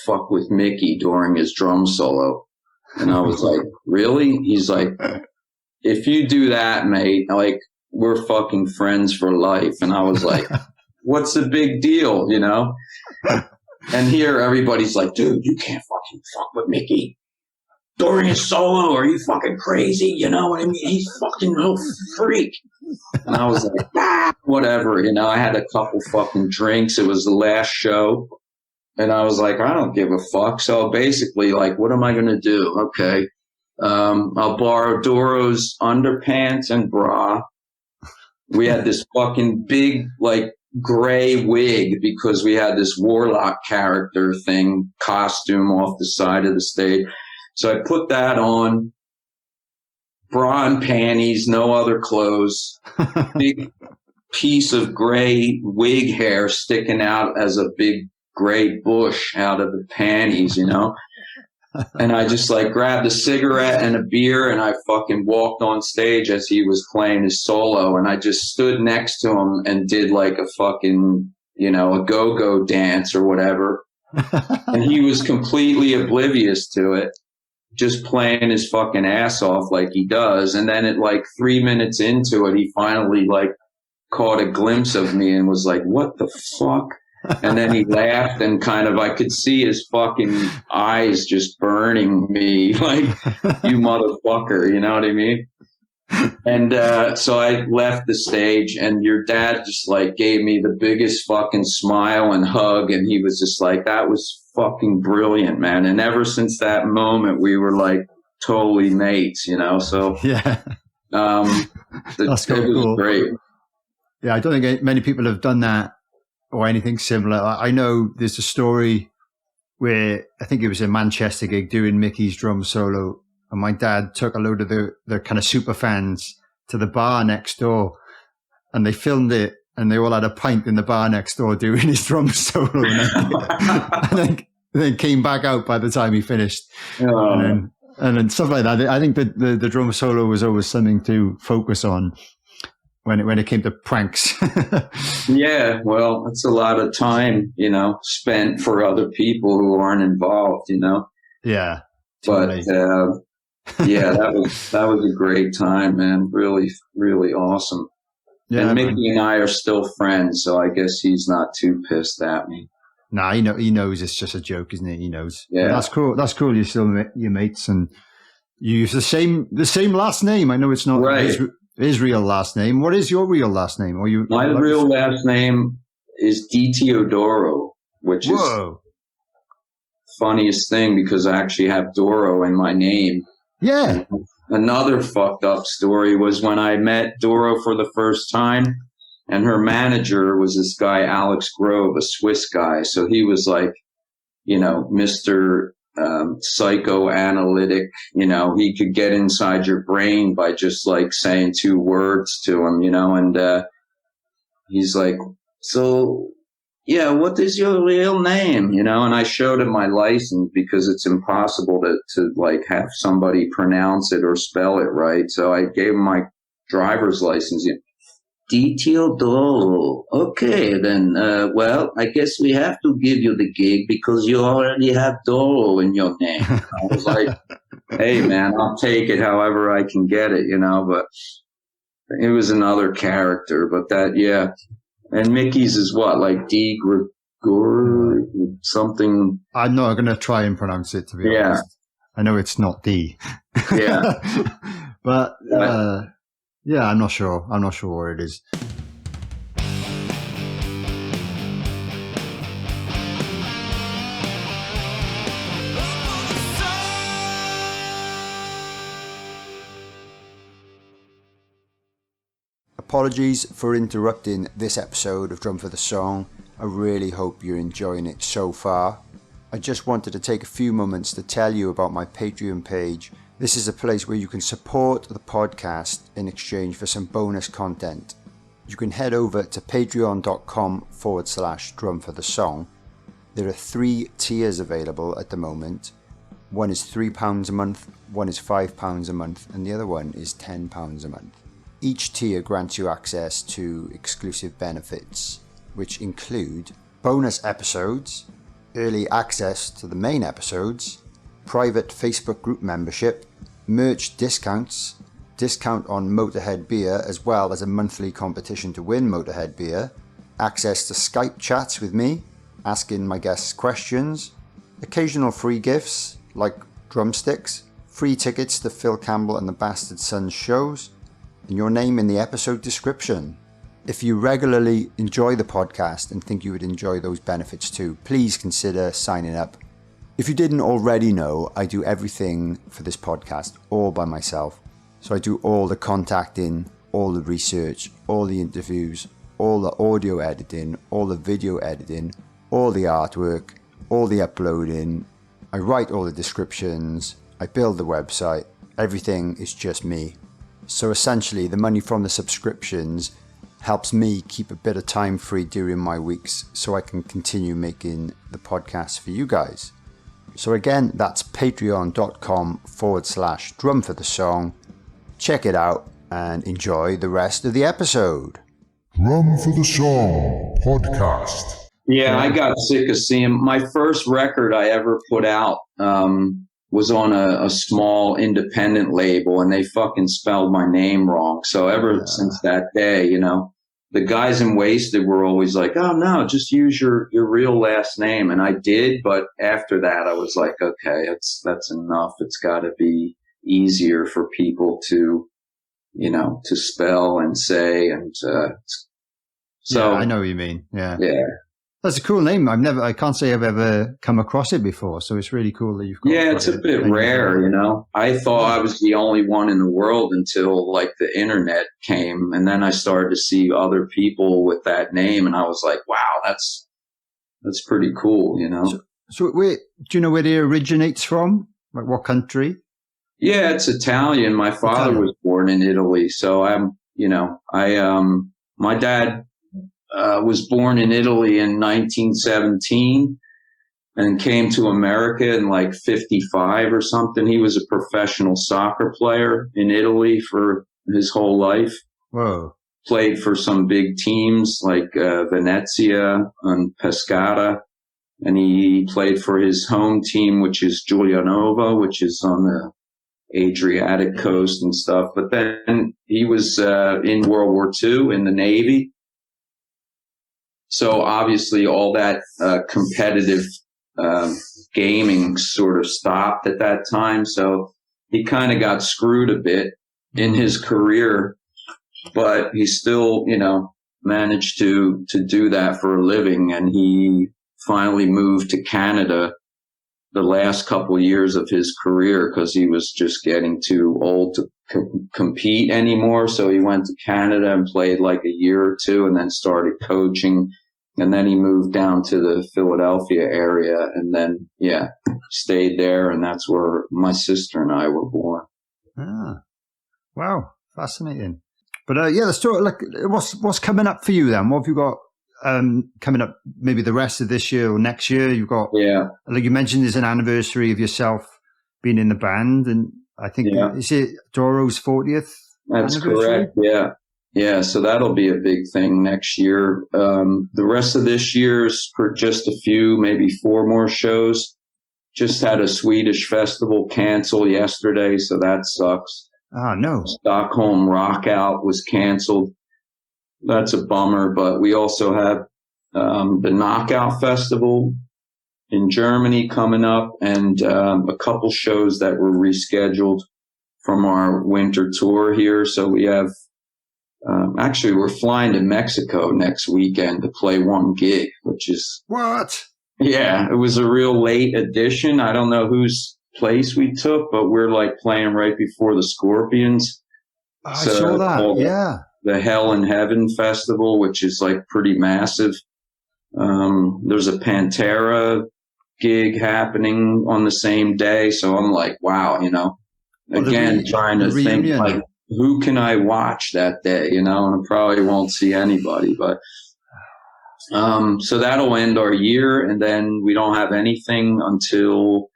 fuck with Mickey during his drum solo. And I was like, really? He's like, if you do that, mate, like, we're fucking friends for life. And I was like, what's the big deal, And here everybody's like, dude, you can't fucking fuck with Mickey during his solo. Are you fucking crazy? You know what I mean? He's fucking no freak. And I was like, whatever. I had a couple fucking drinks. It was the last show. And I was like, I don't give a fuck. So basically, like, what am I going to do? Okay. I'll borrow Doro's underpants and bra. We had this fucking big, like, gray wig because we had this warlock character thing, costume off the side of the stage. So I put that on, bra and panties, no other clothes, big piece of gray wig hair sticking out as a big gray bush out of the panties, And I just like grabbed a cigarette and a beer and I fucking walked on stage as he was playing his solo. And I just stood next to him and did like a fucking, a go-go dance or whatever. And he was completely oblivious to it, just playing his fucking ass off like he does. And then at like 3 minutes into it, he finally like caught a glimpse of me and was like, what the fuck? And then he laughed and kind of, I could see his fucking eyes just burning me like, you motherfucker, you know what I mean? And so I left the stage, and your dad just like gave me the biggest fucking smile and hug, and he was just like, that was fucking brilliant, man. And ever since that moment, we were like totally mates, you know? So yeah, that's cool. Great. Yeah, I don't think many people have done that or anything similar. I know there's a story where I think it was a Manchester gig doing Mickey's drum solo, and my dad took a load of the kind of super fans to the bar next door, and they filmed it, and they all had a pint in the bar next door doing his drum solo, and then came back out by the time he finished. And then stuff like that. I think that the drum solo was always something to focus on when it came to pranks. Yeah, well, it's a lot of time, you know, spent for other people who aren't involved, you know. Yeah, totally. But yeah, that was a great time, man. Really, really awesome. Yeah, and Mickey and I are still friends, so I guess he's not too pissed at me. Nah, he knows it's just a joke, isn't it? He knows. Yeah, but that's cool. That's cool. You're still your mates, and you use the same last name. I know it's not right. His real last name. What is your real last name? Or my real last name is Di Teodoro, which is funniest thing because I actually have Doro in my name. Yeah. And another fucked up story was when I met Doro for the first time, and her manager was this guy, Alex Grove, a Swiss guy. So he was like, you know, Mr. Psychoanalytic, you know, he could get inside your brain by just like saying 2 words to him, you know, and he's like, so yeah, what is your real name? You know, and I showed him my license because it's impossible to like have somebody pronounce it or spell it right. So I gave him my driver's license. Di Teodoro. Okay, then, well, I guess we have to give you the gig because you already have Doro in your name. I was like, hey, man, I'll take it however I can get it, you know, but it was another character, but that, yeah. And Mickey's is what, like D. Gregor, something? I'm not going to try and pronounce it, to be honest. I know it's not D. Yeah. But, yeah, I'm not sure. I'm not sure where it is. Apologies for interrupting this episode of Drum for the Song. I really hope you're enjoying it so far. I just wanted to take a few moments to tell you about my Patreon page. This is a place where you can support the podcast in exchange for some bonus content. You can head over to patreon.com/drum for the song. There are 3 tiers available at the moment. One is £3 a month, one is £5 a month, and the other one is £10 a month. Each tier grants you access to exclusive benefits, which include bonus episodes, early access to the main episodes, private Facebook group membership, merch discounts, discount on Motörhead beer as well as a monthly competition to win Motörhead beer, access to Skype chats with me, asking my guests questions, occasional free gifts like drumsticks, free tickets to Phil Campbell and the Bastard Sons shows, and your name in the episode description. If you regularly enjoy the podcast and think you would enjoy those benefits too, please consider signing up. If you didn't already know, I do everything for this podcast all by myself. So I do all the contacting, all the research, all the interviews, all the audio editing, all the video editing, all the artwork, all the uploading. I write all the descriptions, I build the website, everything is just me. So essentially the money from the subscriptions helps me keep a bit of time free during my weeks so I can continue making the podcast for you guys. So again, that's patreon.com/drum for the song. Check it out and enjoy the rest of the episode. Drum for the Song podcast. Yeah, I got sick of seeing my first record I ever put out was on a small independent label, and they fucking spelled my name wrong. So ever since that day, the guys in Waysted were always like, "Oh no, just use your real last name," and I did. But after that, I was like, "Okay, that's enough. It's got to be easier for people to, to spell and say." And so I know what you mean. Yeah. That's a cool name. I can't say I've ever come across it before. So it's really cool that you've got. Yeah, it's a bit rare, I thought I was the only one in the world until like the internet came. And then I started to see other people with that name. And I was like, wow, that's pretty cool, So do you know where it originates from? Like what country? Yeah, it's Italian. My father was born in Italy. So my dad was born in Italy in 1917 and came to America in like 55 or something. He was a professional soccer player in Italy for his whole life. Whoa. Played for some big teams like Venezia and Pescara. And he played for his home team, which is Giulianova, which is on the Adriatic coast and stuff. But then he was in World War II in the Navy. So obviously all that competitive gaming sort of stopped at that time. So he kind of got screwed a bit in his career, but he still, managed to do that for a living. And he finally moved to Canada the last couple of years of his career because he was just getting too old to compete anymore. So he went to Canada and played like a year or two and then started coaching. And then he moved down to the Philadelphia area and then, stayed there. And that's where my sister and I were born. Ah, wow. Fascinating. But let's talk, like, what's coming up for you then? What have you got coming up maybe the rest of this year or next year? You've got, like you mentioned, there's an anniversary of yourself being in the band. And I think, is it Doro's 40th That's anniversary? Correct, yeah, so that'll be a big thing next year. The rest of this year's for just a few, maybe 4 more shows. Just had a Swedish festival cancel yesterday, so that sucks. Ah, no. Stockholm Rock Out was canceled. That's a bummer, but we also have the Knockout Festival in Germany coming up and a couple shows that were rescheduled from our winter tour here. So we have actually, we're flying to Mexico next weekend to play one gig, which is... What? Yeah, it was a real late addition. I don't know whose place we took, but we're like playing right before the Scorpions. I saw that, The Hell in Heaven Festival, which is like pretty massive. There's a Pantera gig happening on the same day. So I'm like, wow, again, trying to think like, who can I watch that day, and I probably won't see anybody, but, so that'll end our year. And then we don't have anything until,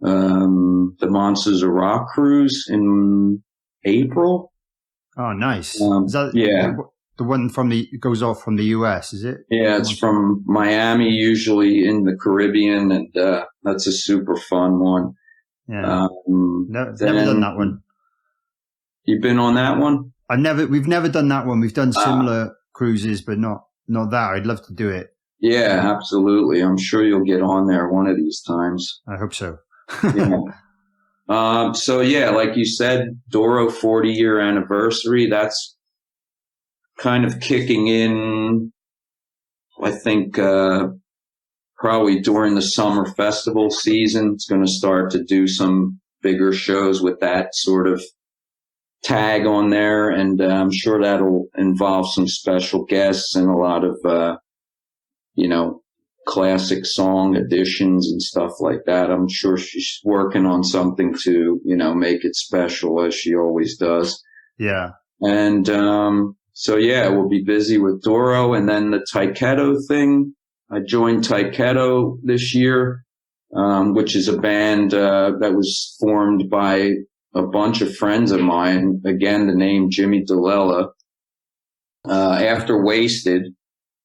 the Monsters of Rock cruise in April. Oh, nice. Is that the one goes off from the US, is it? Yeah, it's from Miami, usually in the Caribbean. And, that's a super fun one. Yeah. Never done that one. You've been on that one? We've never done that one. We've done similar cruises, but not that. I'd love to do it. Yeah, absolutely. I'm sure you'll get on there one of these times. I hope so. So like you said, Doro 40-year anniversary. That's kind of kicking in, I think, probably during the summer festival season. It's going to start to do some bigger shows with that sort of tag on there, and I'm sure that'll involve some special guests and a lot of classic song additions and stuff like that. I'm sure she's working on something to make it special, as she always does. Yeah. And we'll be busy with Doro. And then the Tyketto thing, I joined Tyketto this year, which is a band that was formed by a bunch of friends of mine. Again, the name Jimmy DeLella. After Waysted,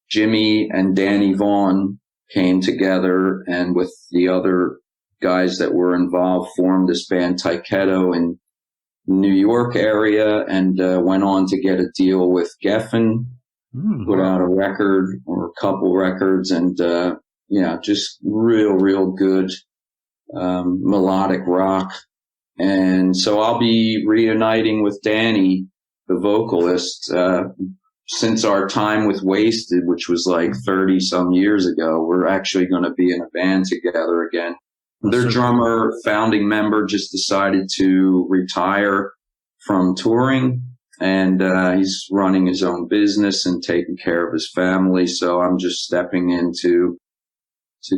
Jimmy and Danny Vaughan came together and with the other guys that were involved formed this band Tyketto in New York area and went on to get a deal with Geffen, put out a record or a couple records, and just real good melodic rock. And so I'll be reuniting with Danny, the vocalist, since our time with Waysted, which was like 30 some years ago. We're actually going to be in a band together again. Their drummer, founding member, just decided to retire from touring, and he's running his own business and taking care of his family. So I'm just stepping in to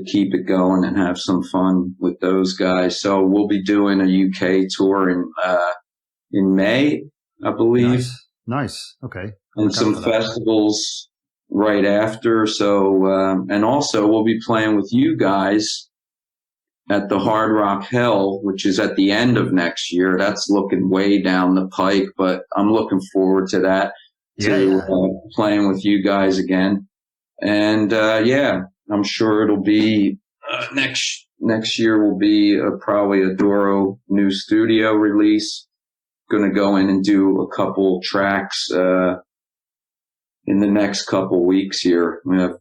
keep it going and have some fun with those guys. So we'll be doing a UK tour in May, I believe. Nice. Okay. And some festivals right after. So, and also we'll be playing with you guys at the Hard Rock Hell, which is at the end of next year. That's looking way down the pike, but I'm looking forward to that, playing with you guys again. And, I'm sure it'll be, next year will be probably a Doro new studio release. Going to go in and do a couple tracks, in the next couple weeks here. We have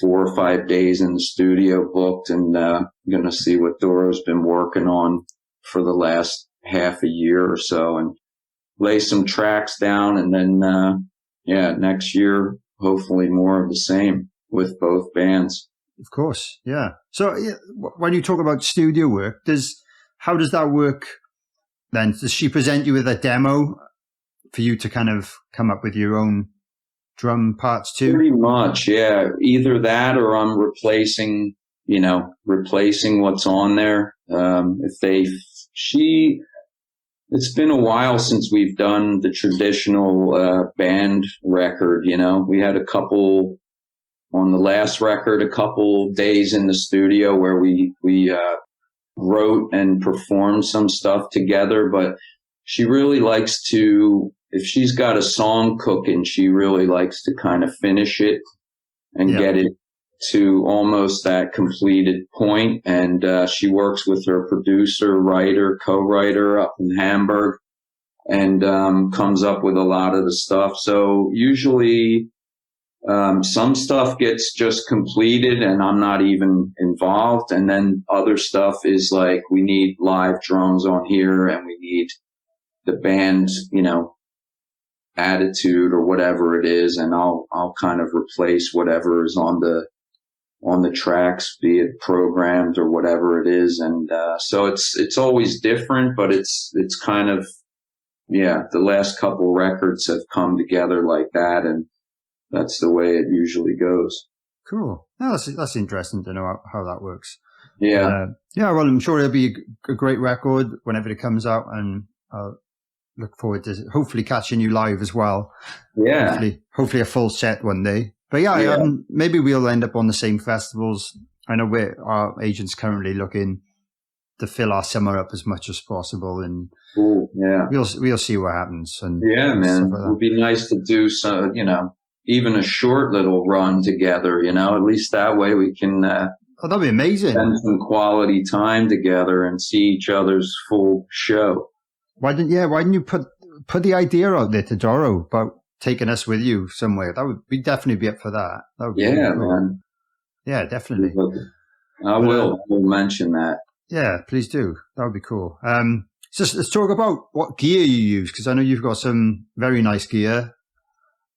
4 or 5 days in the studio booked, and going to see what Doro's been working on for the last half a year or so and lay some tracks down. And then, next year, hopefully more of the same with both bands. Of course. Yeah. So when you talk about studio work, how does that work then? Does she present you with a demo for you to kind of come up with your own drum parts too? Pretty much, yeah. Either that or I'm replacing what's on there. It's been a while since we've done the traditional band record, We had a couple on the last record, a couple days in the studio where we wrote and performed some stuff together, but she really likes to, if she's got a song cooking, she really likes to kind of finish it and get it to almost that completed point. And she works with her producer, writer, co-writer up in Hamburg, and comes up with a lot of the stuff. So usually some stuff gets just completed and I'm not even involved. And then other stuff is like, we need live drums on here and we need the band, attitude or whatever it is. And I'll kind of replace whatever is on the tracks, be it programmed or whatever it is. And, so it's always different, but it's kind of, the last couple records have come together like that. And that's the way it usually goes. Cool. No, that's interesting to know how that works. Yeah. Well, I'm sure it'll be a great record whenever it comes out, and I'll look forward to hopefully catching you live as well. Yeah. Hopefully a full set one day. But maybe we'll end up on the same festivals. I know our agent's currently looking to fill our summer up as much as possible, and we'll see what happens. And man, it would be nice to do some, even a short little run together, at least that way we can that'd be amazing. Spend some quality time together and see each other's full show. Why didn't you put the idea out there to Doro about taking us with you somewhere? We'd definitely be up for that. That would be cool. Man. Yeah, definitely. We'll mention that. Yeah, please do. That would be cool. So let's talk about what gear you use, because I know you've got some very nice gear.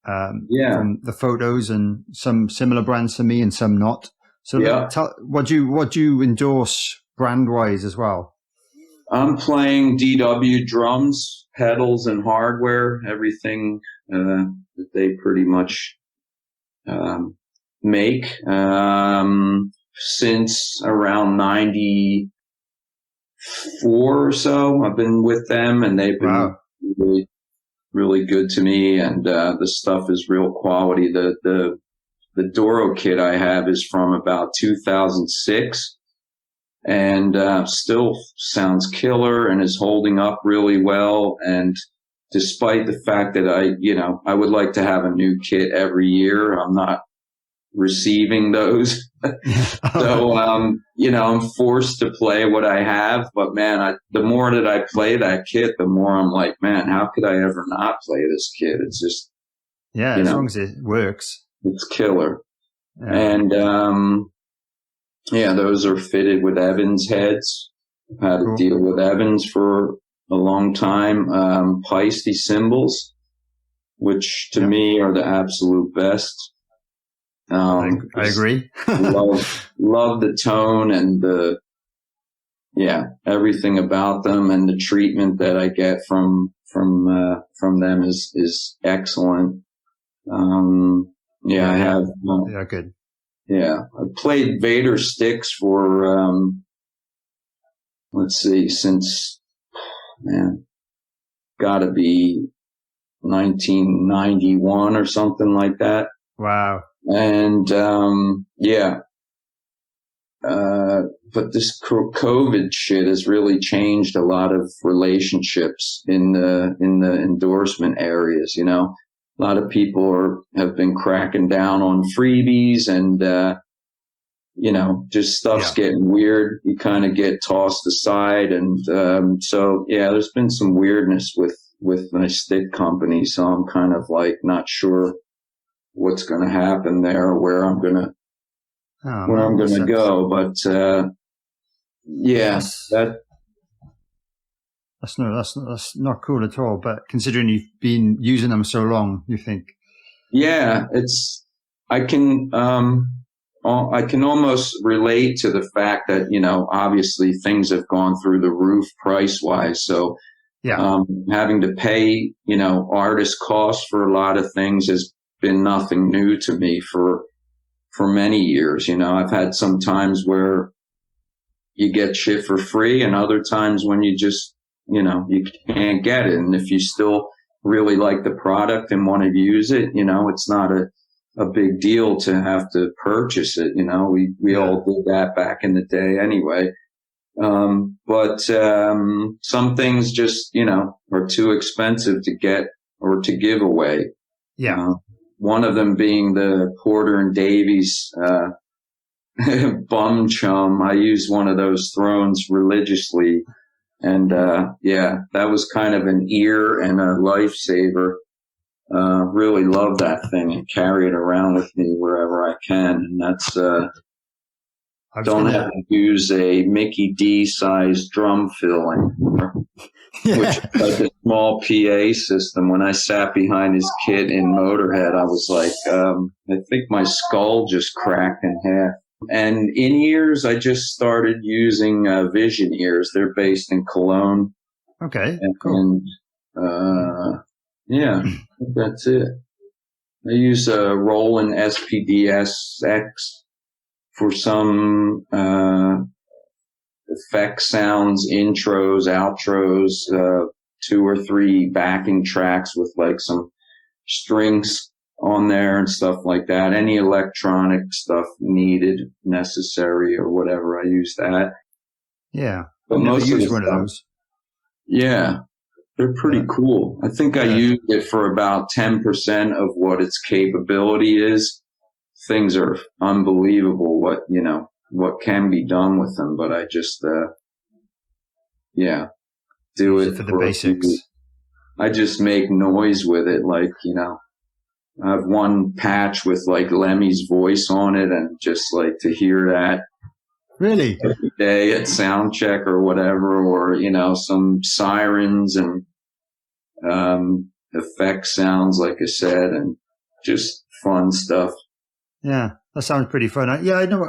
From the photos, and some similar brands to me and some not. So what do you endorse brand wise as well? I'm playing DW drums, pedals, and hardware, everything that they pretty much make since around 94 or so. I've been with them, and they've been really good to me, and the stuff is real quality. The Doro kit I have is from about 2006, and still sounds killer and is holding up really well. And despite the fact that I would like to have a new kit every year, I'm not receiving those. So, I'm forced to play what I have, but man, the more that I play that kit, the more I'm like, man, how could I ever not play this kit? It's just, as long as it works. It's killer. Yeah. And, those are fitted with Evans heads. I've had to deal with Evans for a long time. Peisty cymbals, which to me are the absolute best. I agree. love the tone and everything about them, and the treatment that I get from them is excellent. I have. Good. Yeah, I played Vader sticks for since gotta be 1991 or something like that. Wow. And but this COVID shit has really changed a lot of relationships in the endorsement areas. A lot of people have been cracking down on freebies, and just stuff's getting weird. You kind of get tossed aside, and there's been some weirdness with my stick company. So I'm kind of like not sure what's going to happen there, where I'm going to go. But that's not cool at all. But considering you've been using them so long, you think? Yeah, I can almost relate to the fact that obviously things have gone through the roof price wise. So having to pay artist costs for a lot of things has been nothing new to me for many years. I've had some times where you get shit for free, and other times when you just you can't get it. And if you still really like the product and want to use it, it's not a big deal to have to purchase it. We all did that back in the day anyway. But some things just are too expensive to get or to give away. One of them being the Porter and Davies bum chum. I use one of those thrones religiously, and that was kind of an ear and a lifesaver. Really love that thing and carry it around with me wherever I can. And that's don't have to use a Mikkey Dee size drum fill anymore. Which is like a small PA system. When I sat behind his kit in Motorhead, I was like, I think my skull just cracked in half. And in-ears, I just started using Vision ears. They're based in Cologne. Okay, cool. And I think that's it. I use a Roland SPDS-X for some effect sounds, intros, outros, 2 or 3 backing tracks with like some strings on there and stuff like that. Any electronic stuff needed, necessary, or whatever, I use that. Yeah, but most use one of those. Yeah, they're pretty cool. I think I used it for about 10% of what its capability is. Things are unbelievable what can be done with them, but I just do it for the basics. I just make noise with it, like I have one patch with like Lemmy's voice on it, and just like to hear that really every day at sound check or whatever, or some sirens and effect sounds, like I said, and just fun stuff. Yeah, that sounds pretty fun. I know.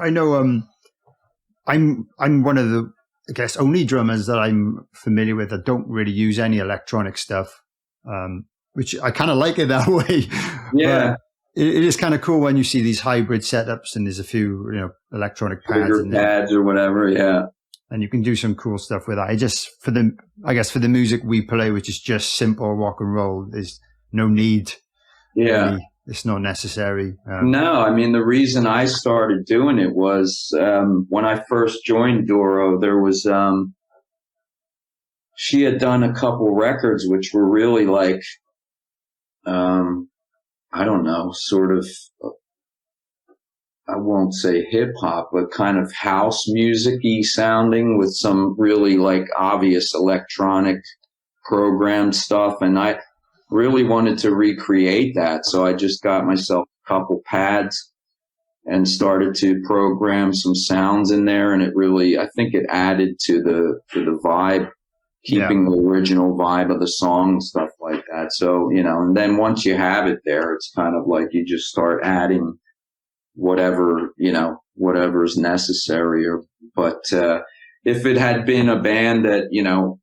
I'm one of the, I guess, only drummers that I'm familiar with that don't really use any electronic stuff, which I kind of like it that way. Yeah. It is kind of cool when you see these hybrid setups and there's a few, electronic pads in there. Pads or whatever, yeah. And you can do some cool stuff with that. For the music we play, which is just simple rock and roll, there's no need. Yeah. Really. It's not necessary. No, I mean, the reason I started doing it was when I first joined Doro, there was, she had done a couple records which were really like, I don't know, sort of I won't say hip hop, but kind of house music-y sounding with some really like obvious electronic programmed stuff. And I really wanted to recreate that. So I just got myself a couple pads and started to program some sounds in there. And it really, I think it added to the vibe, keeping the original vibe of the song and stuff like that. So, you know, and then once you have it there, it's kind of like you just start adding whatever, you know, whatever is necessary. But if it had been a band that, you know,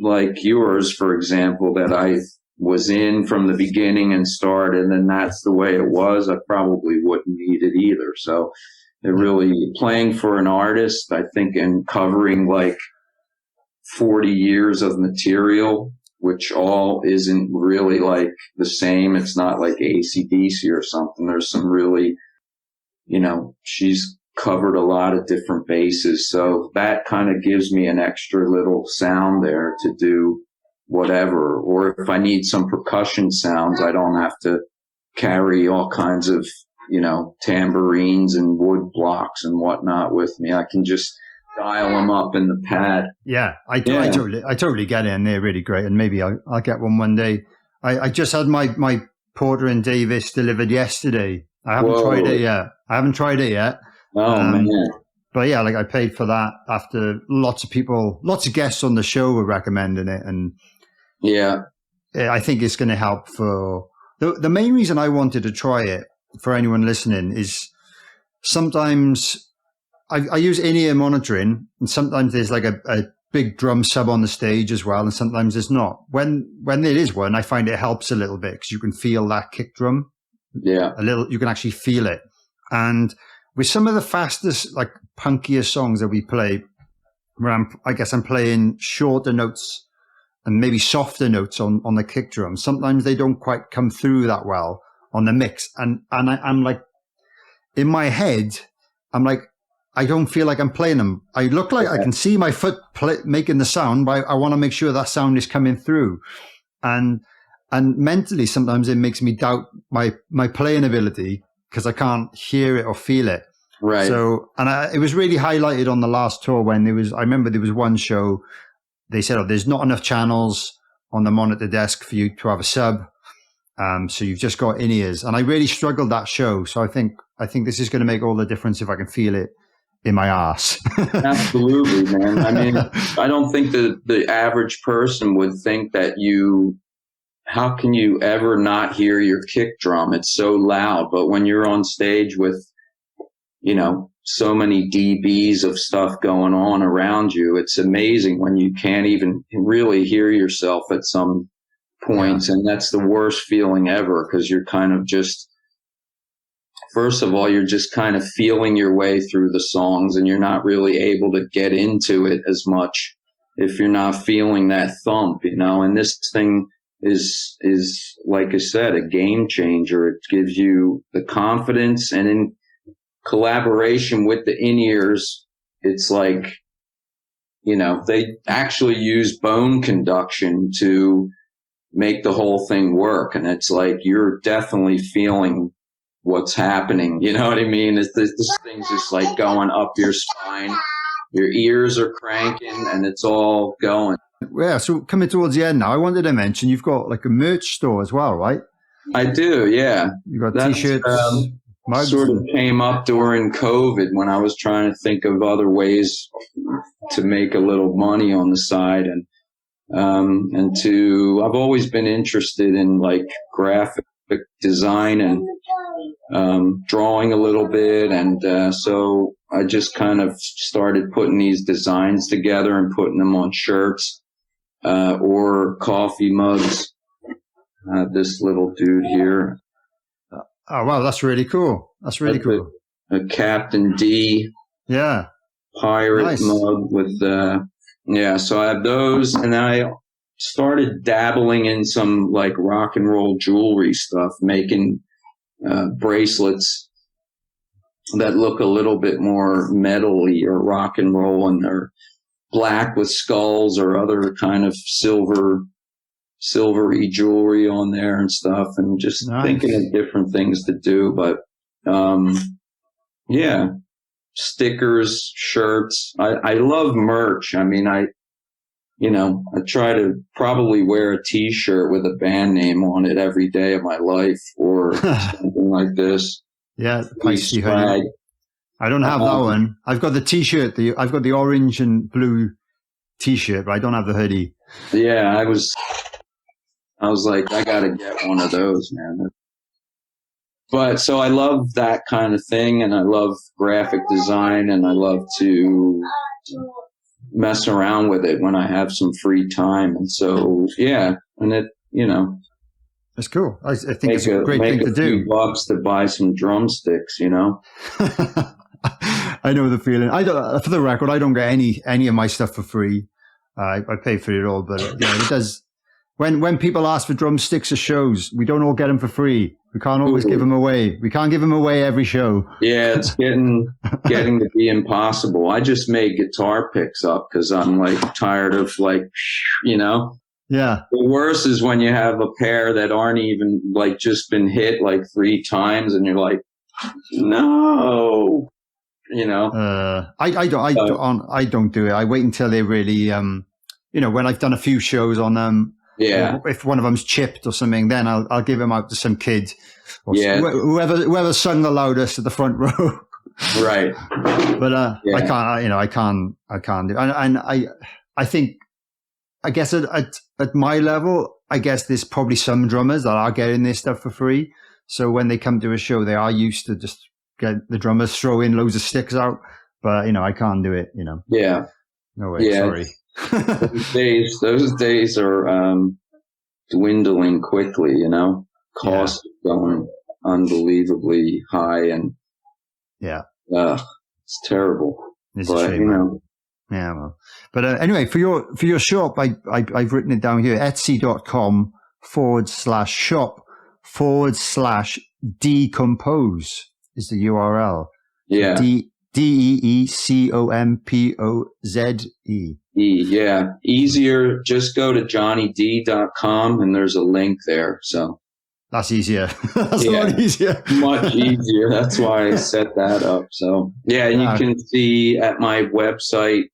like yours, for example, that I was in from the beginning and started, and that's the way it was, I probably wouldn't need it either. So it really, playing for an artist, I think, and covering like 40 years of material, which all isn't really like the same. It's not like AC/DC or something. There's some really, you know, she's covered a lot of different bases. So that kind of gives me an extra little sound there to do whatever. Or if I need some percussion sounds, I don't have to carry all kinds of, you know, tambourines and wood blocks and whatnot with me. I can just dial them up in the pad. Yeah, I totally get it, and they're really great. And maybe I'll get one day. I just had my Porter and Davis delivered yesterday. I haven't tried it yet. Oh man! But yeah, like I paid for that after lots of guests on the show were recommending it, and I think it's going to help. For the main reason I wanted to try it for anyone listening is sometimes I use in-ear monitoring, and sometimes there's like a big drum sub on the stage as well, and sometimes there's not. When there is one, I find it helps a little bit because you can feel that kick drum. Yeah, you can actually feel it. And with some of the fastest, like punkier songs that we play, where I'm playing shorter notes and maybe softer notes on the kick drum. Sometimes they don't quite come through that well on the mix, and I'm like, in my head, I'm like, I don't feel like I'm playing them. I look like I can see my foot making the sound, but I want to make sure that sound is coming through. And mentally, sometimes it makes me doubt my playing ability because I can't hear it or feel it. Right. So, it was really highlighted on the last tour when I remember there was one show, they said, oh, there's not enough channels on the monitor desk for you to have a sub. So you've just got in-ears. And I really struggled that show. So I think this is going to make all the difference if I can feel it in my ass. Absolutely, man. I mean, I don't think the average person would think that how can you ever not hear your kick drum? It's so loud. But when you're on stage with, you know, so many dBs of stuff going on around you, it's amazing when you can't even really hear yourself at some points. And that's the worst feeling ever, because you're kind of just, first of all, you're just kind of feeling your way through the songs, and you're not really able to get into it as much if you're not feeling that thump, you know. And this thing is like I said, a game changer. It gives you the confidence, and in collaboration with the in-ears, it's like, you know, they actually use bone conduction to make the whole thing work. And it's like, you're definitely feeling what's happening. You know what I mean? This thing's just like going up your spine. Your ears are cranking and it's all going. Yeah, so coming towards the end now, I wanted to mention you've got like a merch store as well, right? I do, yeah. You've got T-shirts, mugs. Sort of came up during COVID when I was trying to think of other ways to make a little money on the side. I've always been interested in like graphic design and drawing a little bit. And so I just kind of started putting these designs together and putting them on shirts or coffee mugs. This little dude here. Oh, wow, that's really cool. That's really cool. A Captain D. Yeah. Pirate mug with, so I have those, and I started dabbling in some like rock and roll jewelry stuff, making bracelets that look a little bit more metal-y or rock and roll, and they're black with skulls or other kind of silvery jewelry on there and stuff, and just thinking of different things to do. But Yeah. Stickers, shirts. I love merch. I mean, I try to probably wear a t-shirt with a band name on it every day of my life or something like this. Yeah, Feisty hoodie. I don't have that one. I've got the t-shirt. I've got the orange and blue t-shirt, but I don't have the hoodie. Yeah, I was like, I got to get one of those, man. But so I love that kind of thing, and I love graphic design, and I love to mess around with it when I have some free time. And so, yeah, and it, That's cool. I think it's a great thing to do. Make a few bucks to buy some drumsticks, I know the feeling. For the record, I don't get any of my stuff for free. I pay for it all, but it does. When people ask for drumsticks at shows, we don't all get them for free. We can't always give them away. We can't give them away every show. Yeah, it's getting to be impossible. I just made guitar picks up because I'm like tired of Yeah. The worst is when you have a pair that aren't even like just been hit like 3 times, and you're like, no. I don't do it. I wait until they really, when I've done a few shows on them. Yeah. If one of them's chipped or something, then I'll give them out to some kid or whoever sung the loudest at the front row. Right. But I can't do. And I think, I guess at my level, I guess there's probably some drummers that are getting this stuff for free. So when they come to a show, they are used to just get the drummers throw in loads of sticks out. But I can't do it. Yeah. No way. Yeah. Sorry. those days are dwindling quickly. Costs going unbelievably high, and it's terrible. It's a shame. Yeah, well, but anyway, for your shop, I've written it down here: Etsy.com/shop/decompose is the URL. Yeah. DEECOMPOZE. Yeah. Easier. Just go to johnnydee.com and there's a link there. So that's easier. That's a lot easier. Much easier. That's why I set that up. So yeah, you can see at my website,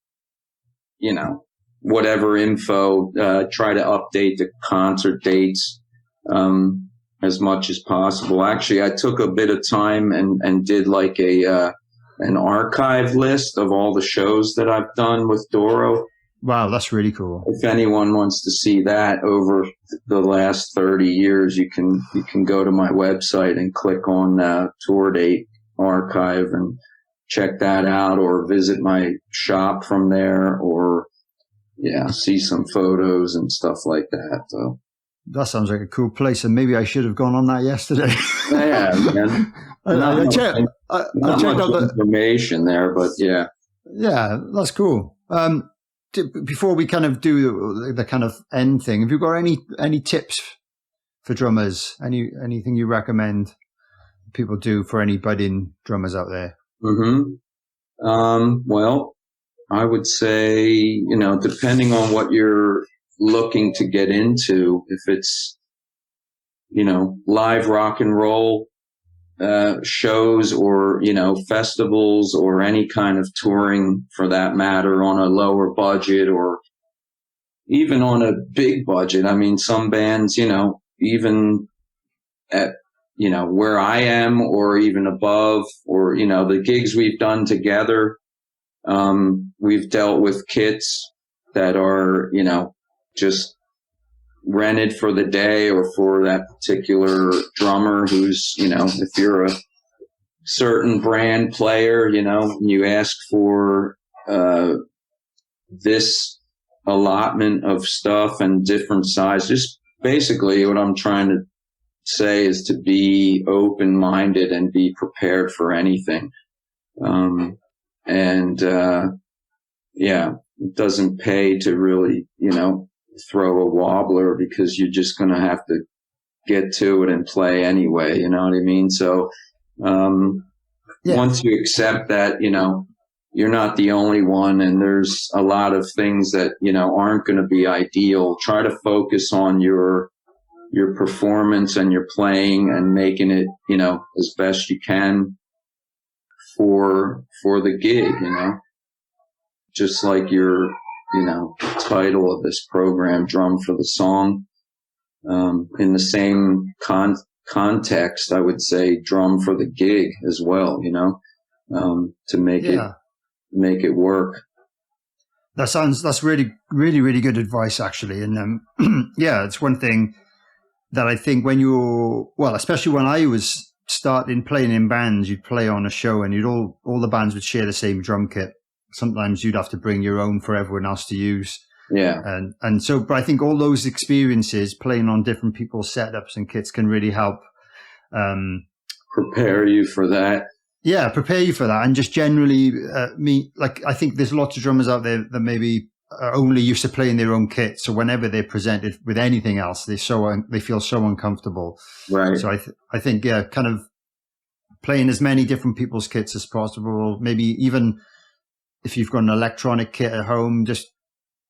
whatever info, try to update the concert dates, as much as possible. Actually, I took a bit of time and did like an archive list of all the shows that I've done with Doro. Wow, that's really cool. If anyone wants to see that over the last 30 years, you can go to my website and click on tour date archive and check that out, or visit my shop from there, or see some photos and stuff like that. So that sounds like a cool place, and maybe I should have gone on that yesterday. Yeah, man. I checked out the information there, but yeah, that's cool. Before we kind of do the kind of end thing, have you got any tips for drummers? Anything you recommend people do for any budding drummers out there? Well, I would say, depending on what you're looking to get into, if it's, live rock and roll shows, or, festivals, or any kind of touring for that matter, on a lower budget or even on a big budget. I mean, some bands, even at, where I am, or even above, or, the gigs we've done together, we've dealt with kits that are, just rented for the day, or for that particular drummer who's, if you're a certain brand player, you ask for this allotment of stuff and different size. Just basically what I'm trying to say is to be open-minded and be prepared for anything. It doesn't pay to really, throw a wobbler, because you're just going to have to get to it and play anyway. You know what I mean? So, once you accept that, you're not the only one, and there's a lot of things that, aren't going to be ideal, try to focus on your performance and your playing, and making it, as best you can for the gig, just like your, title of this program, Drum for the Song. In the same context, I would say drum for the gig as well, to make it work. That's really, really, really good advice, actually. And it's one thing that I think especially when I was starting playing in bands, you'd play on a show and all the bands would share the same drum kit. Sometimes you'd have to bring your own for everyone else to use. Yeah. But I think all those experiences playing on different people's setups and kits can really help prepare you for that. Yeah, prepare you for that. And just generally, I think there's lots of drummers out there that maybe are only used to playing their own kit. So whenever they're presented with anything else, they feel so uncomfortable. Right. So I think, kind of playing as many different people's kits as possible. Maybe even if you've got an electronic kit at home, just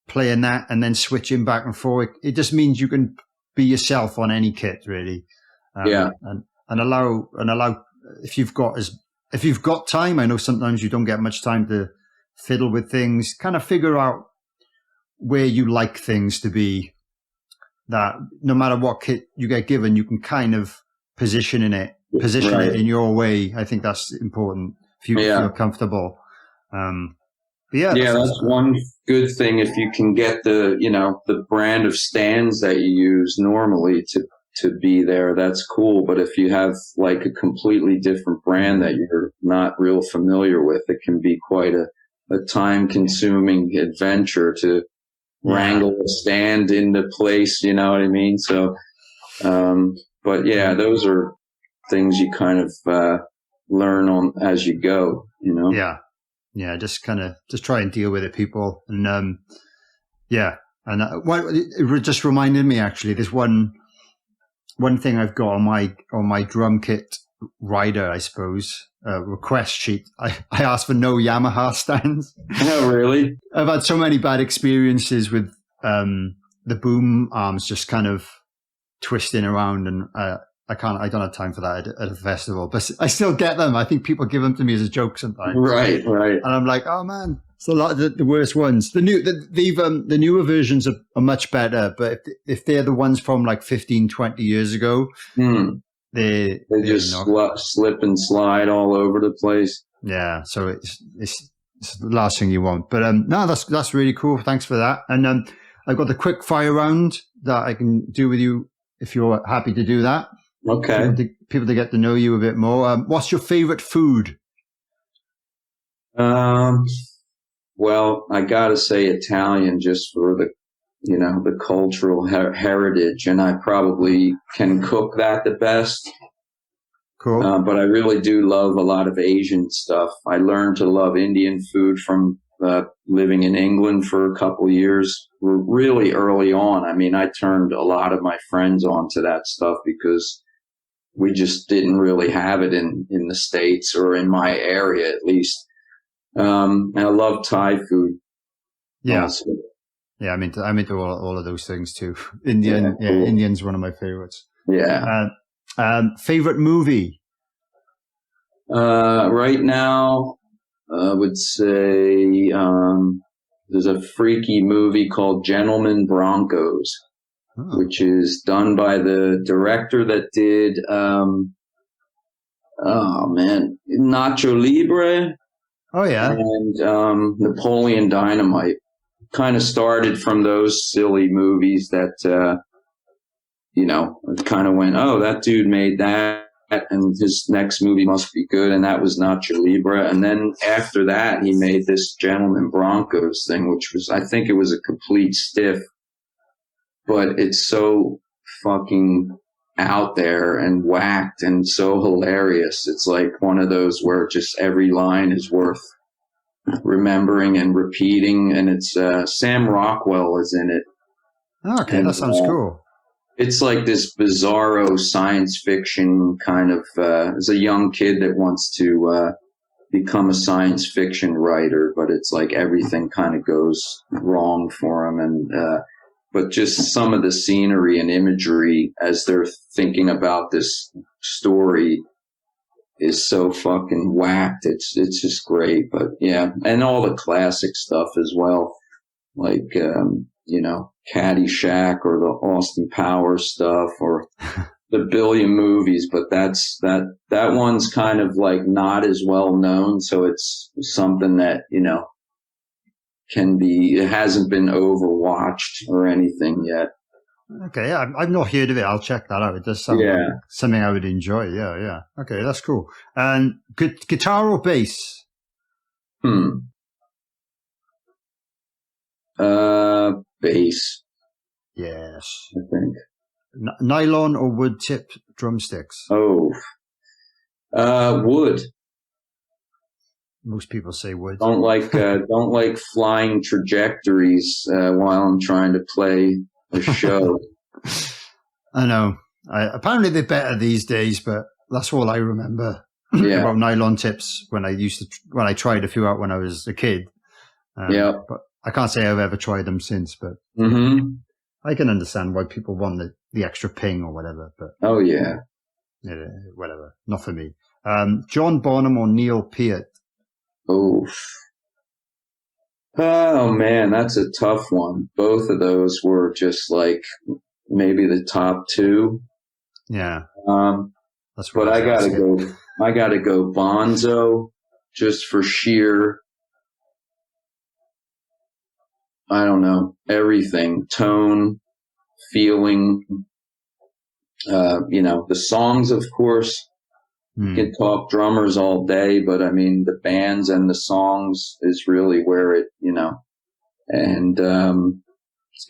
playing that and then switching back and forth. It just means you can be yourself on any kit, really. And allow if you've got time. I know sometimes you don't get much time to fiddle with things. Kind of figure out where you like things to be. That no matter what kit you get given, you can kind of position it in your way. I think that's important if you feel comfortable. That's one good thing if you can get the brand of stands that you use normally to be there. That's cool. But if you have like a completely different brand that you're not real familiar with, it can be quite a time-consuming adventure to wrangle a stand into place. You know what I mean? So, those are things you kind of learn on as you go. Yeah, just try and deal with it, people. And it just reminded me, actually, there's one thing I've got on my drum kit rider, I suppose, request sheet. I asked for no Yamaha stands. Oh, really? I've had so many bad experiences with the boom arms just kind of twisting around, and I don't have time for that at a festival, but I still get them. I think people give them to me as a joke sometimes. Right. And I'm like, oh man, it's a lot of the worst ones. The newer versions are much better, but if they're the ones from like 15, 20 years ago, they just slip and slide all over the place. Yeah. So it's the last thing you want, but no, that's really cool. Thanks for that. And I've got the quick fire round that I can do with you if you're happy to do that. Okay. People to get to know you a bit more. What's your favorite food? Well, I gotta say Italian, just for the cultural heritage, and I probably can cook that the best. Cool. But I really do love a lot of Asian stuff. I learned to love Indian food from living in England for a couple of years, really early on. I mean, I turned a lot of my friends onto that stuff because we just didn't really have it in the States, or in my area at least. And I love Thai food. Yeah. Also. Yeah, I'm into all of those things too. Indian's one of my favorites. Yeah. Favorite movie? Right now, I would say there's a freaky movie called Gentlemen Broncos, which is done by the director that did Nacho Libre. Oh yeah. And Napoleon Dynamite. Kind of started from those silly movies that kind of went, oh, that dude made that, and his next movie must be good, and that was Nacho Libre. And then after that, he made this Gentlemen Broncos thing, which was, I think it was a complete stiff, but it's so fucking out there and whacked and so hilarious. It's like one of those where just every line is worth remembering and repeating, and it's Sam Rockwell is in it. Okay, and that sounds cool. It's like this bizarro science fiction kind of as a young kid that wants to become a science fiction writer, but it's like everything kind of goes wrong for him, and but just some of the scenery and imagery as they're thinking about this story is so fucking whacked. It's just great. But yeah, and all the classic stuff as well, like Caddyshack or the Austin Powers stuff or the billion movies. But that one's kind of like not as well known, so it's something that it hasn't been overwatched or anything yet. Okay, yeah, I've not heard of it. I'll check that out. It does sound like something I would enjoy. Yeah. Okay, that's cool. And guitar or bass? Bass. Yes. I think. Nylon or wood tip drumsticks? Oh, wood. Most people say wood. Don't like flying trajectories while I'm trying to play a show. I know. Apparently they're better these days, but that's all I remember about nylon tips when I tried a few out when I was a kid. But I can't say I've ever tried them since. But I can understand why people want the extra ping or whatever. But whatever, not for me. John Bonham or Neil Peart? Oh man, that's a tough one. Both of those were just like maybe the top two. Yeah. That's what I gotta go. I gotta go Bonzo, just for sheer, I don't know, everything, tone, feeling. The songs, of course. You can talk drummers all day, but I mean, the bands and the songs is really where it, and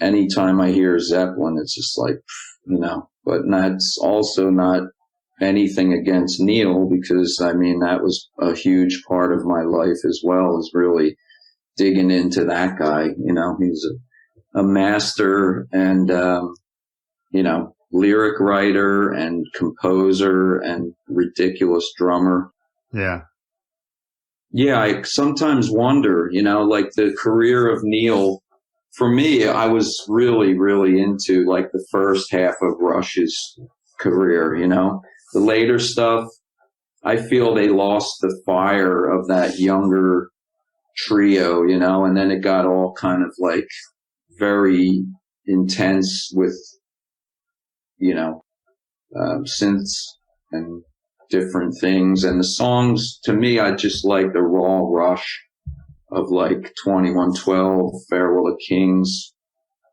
anytime I hear Zeppelin, it's just like, but that's also not anything against Neil, because I mean, that was a huge part of my life as well, is really digging into that guy. He's a master and, lyric writer and composer and ridiculous drummer. Yeah. Yeah, I sometimes wonder, like the career of Neil, for me, I was really, really into like the first half of Rush's career, The later stuff, I feel they lost the fire of that younger trio, and then it got all kind of like very intense with synths and different things. And the songs, to me, I just like the raw Rush of like 2112, Farewell to Kings,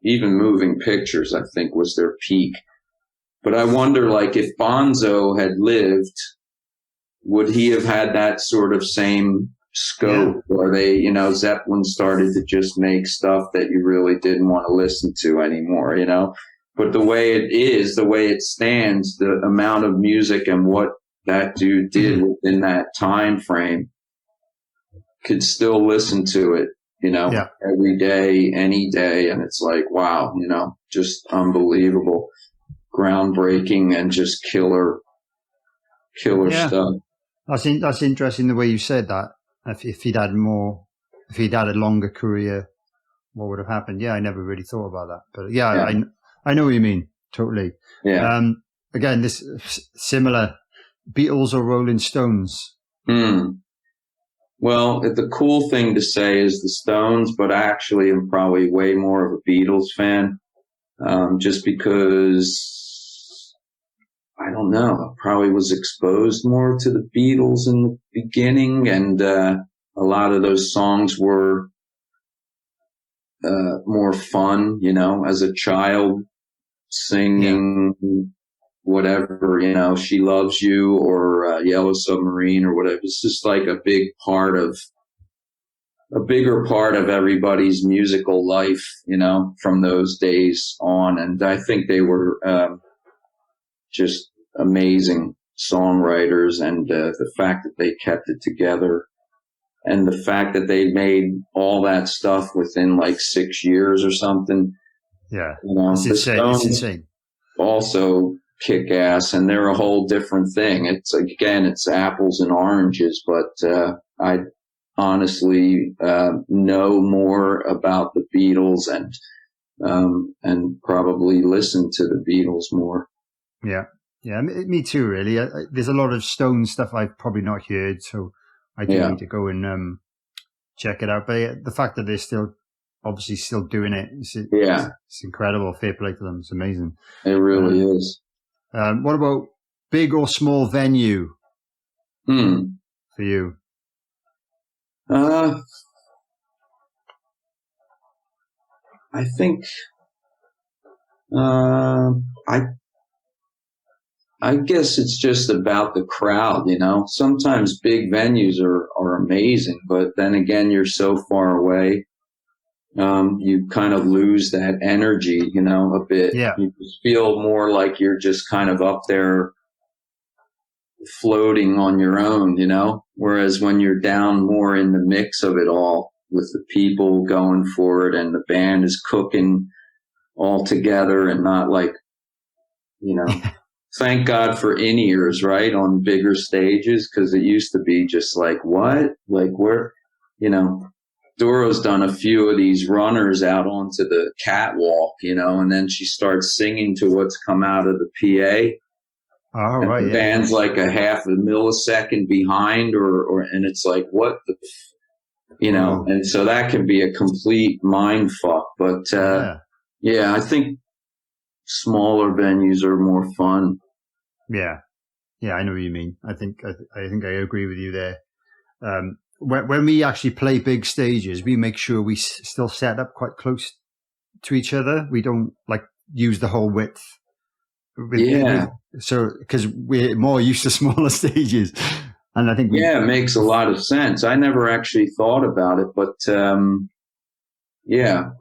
even Moving Pictures, I think was their peak. But I wonder, like, if Bonzo had lived, would he have had that sort of same scope? Or they, Zeppelin started to just make stuff that you really didn't want to listen to anymore, But the way it is, the way it stands, the amount of music and what that dude did within that time frame, could still listen to it, every day, any day. And it's like, wow, just unbelievable, groundbreaking, and just killer stuff. That's interesting the way you said that. If he'd had a longer career, what would have happened? Yeah, I never really thought about that. But I know what you mean. Totally. Yeah. Again, this similar, Beatles or Rolling Stones? Well, the cool thing to say is the Stones, but I actually am probably way more of a Beatles fan, just because, I don't know, I probably was exposed more to the Beatles in the beginning, and a lot of those songs were more fun, as a child, singing whatever, She Loves You or Yellow Submarine or whatever. It's just like a bigger part of everybody's musical life, from those days on. And I think they were just amazing songwriters, and the fact that they kept it together, and the fact that they made all that stuff within like 6 years or something. Yeah, it's insane. It's insane. Also kick ass, and they're a whole different thing. It's apples and oranges, but I honestly know more about the Beatles and probably listen to the Beatles more. Yeah, Yeah, me too, really. There's a lot of Stone stuff I've probably not heard, so I do need to go and check it out. But the fact that they're still doing it, it's incredible. Fair play to them. It's amazing. It really is. What about big or small venue for you? I think I guess it's just about the crowd, you know. Sometimes big venues are amazing, but then again, you're so far away. You kind of lose that energy, you know, a bit. Yeah. You just feel more like you're just kind of up there floating on your own, you know. Whereas when you're down more in the mix of it all with the people going for it and the band is cooking all together and not like, you know, thank God for in-ears, right, on bigger stages, because it used to be just like, what? Like, where, you know, Doro's done a few of these runners out onto the catwalk, you know, and then she starts singing to what's come out of the PA. Oh, right. The band's like a half a millisecond behind, and it's like, what the, you know, and so that can be a complete mind fuck. But, yeah, I think smaller venues are more fun. Yeah. Yeah, I know what you mean. I think I agree with you there. When we actually play big stages, we make sure we still set up quite close to each other. We don't like use the whole width. So, because we're more used to smaller stages. And I think it makes a lot of sense. I never actually thought about it, but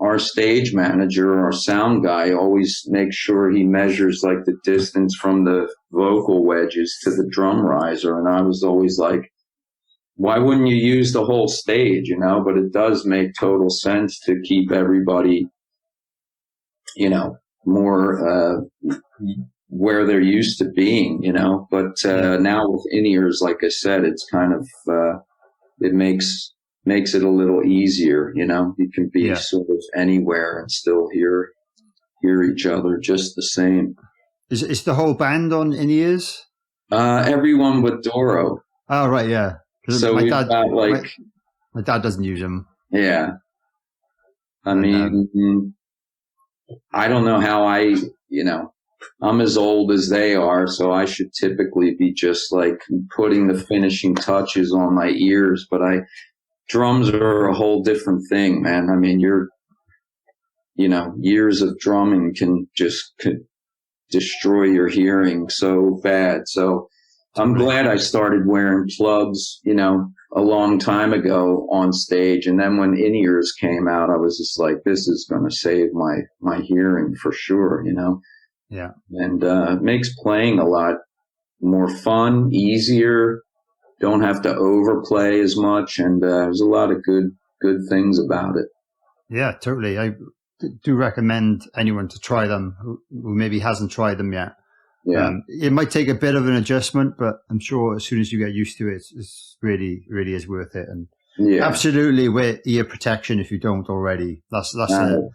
our stage manager, our sound guy, always makes sure he measures like the distance from the vocal wedges to the drum riser. And I was always like, why wouldn't you use the whole stage, you know? But it does make total sense to keep everybody, you know, more where they're used to being, you know. But now with in-ears, like I said, it's kind of it makes it a little easier, you know. You can be sort of anywhere and still hear each other just the same. Is the whole band on in-ears? Everyone with Doro. Oh, right, yeah. So my dad doesn't use them. Yeah. I mean, I don't know how you know, I'm as old as they are, so I should typically be just like putting the finishing touches on my ears, but drums are a whole different thing, man. I mean, you know, years of drumming could destroy your hearing so bad. So I'm glad I started wearing plugs, you know, a long time ago on stage. And then when in-ears came out, I was just like, this is going to save my hearing for sure, you know? Yeah. And it makes playing a lot more fun, easier. Don't have to overplay as much. And there's a lot of good things about it. Yeah, totally. I do recommend anyone to try them who maybe hasn't tried them yet. Yeah. It might take a bit of an adjustment, but I'm sure as soon as you get used to it, it's really, really is worth it. And absolutely wear ear protection if you don't already. That's a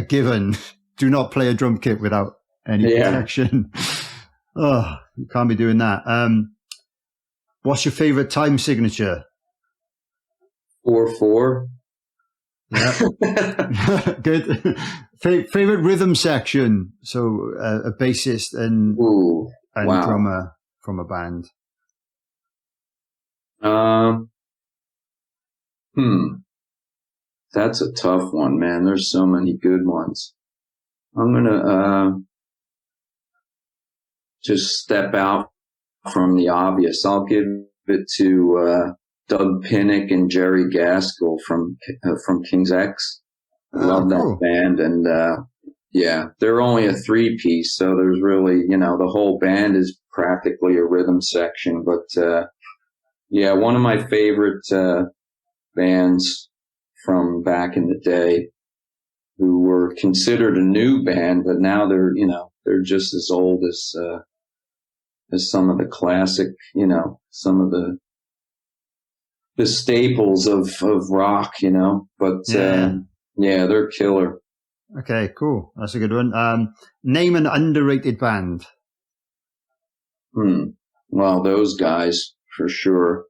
given. Do not play a drum kit without any protection. Oh, you can't be doing that. What's your favorite time signature? 4/4. Yeah. Good. Favorite rhythm section? So a bassist and drummer from a band. That's a tough one, man. There's so many good ones. I'm gonna just step out from the obvious. I'll give it to Doug Pinnick and Jerry Gaskell from King's X. Love that band, and they're only a 3-piece, so there's really, you know, the whole band is practically a rhythm section. But one of my favorite bands from back in the day, who were considered a new band, but now they're just as old as some of the classic, you know, some of the staples of rock, you know. But they're killer. Okay, cool. That's a good one. Name an underrated band. Well, those guys for sure.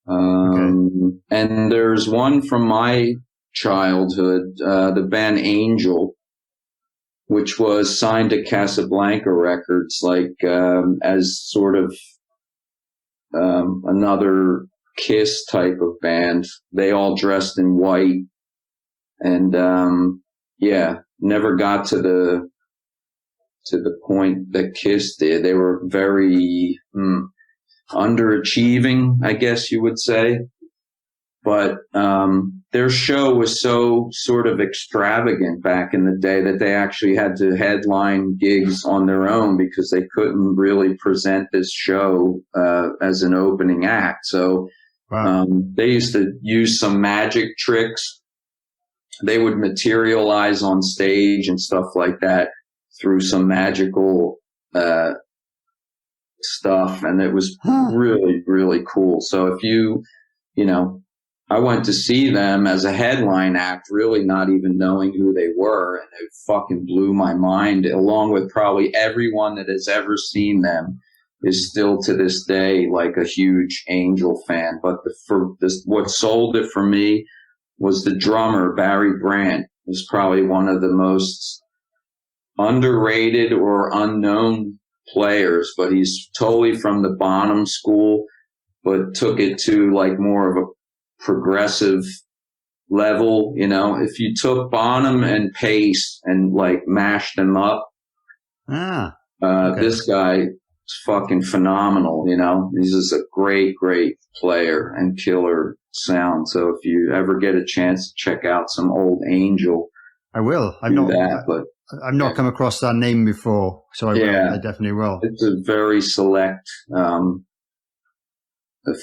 Okay. And there's one from my childhood, the band Angel, which was signed to Casablanca Records, like as sort of another Kiss type of band. They all dressed in white, and never got to the point that Kiss did. They were very underachieving, I guess you would say. But their show was so sort of extravagant back in the day that they actually had to headline gigs on their own because they couldn't really present this show as an opening act. So they used to use some magic tricks. They would materialize on stage and stuff like that through some magical stuff. And it was really, really cool. So if you know, I went to see them as a headline act, really not even knowing who they were, and it fucking blew my mind, along with probably everyone that has ever seen them is still to this day like a huge Angel fan. But what sold it for me was the drummer, Barry Brandt, was probably one of the most underrated or unknown players, but he's totally from the Bonham school, but took it to like more of a progressive level. You know, if you took Bonham and Pace and like mashed them up, this guy is fucking phenomenal. You know, he's just a great player and killer sound. So if you ever get a chance to check out some old Angel, I will. I've not come across that name before, so I will. I definitely will. It's a very select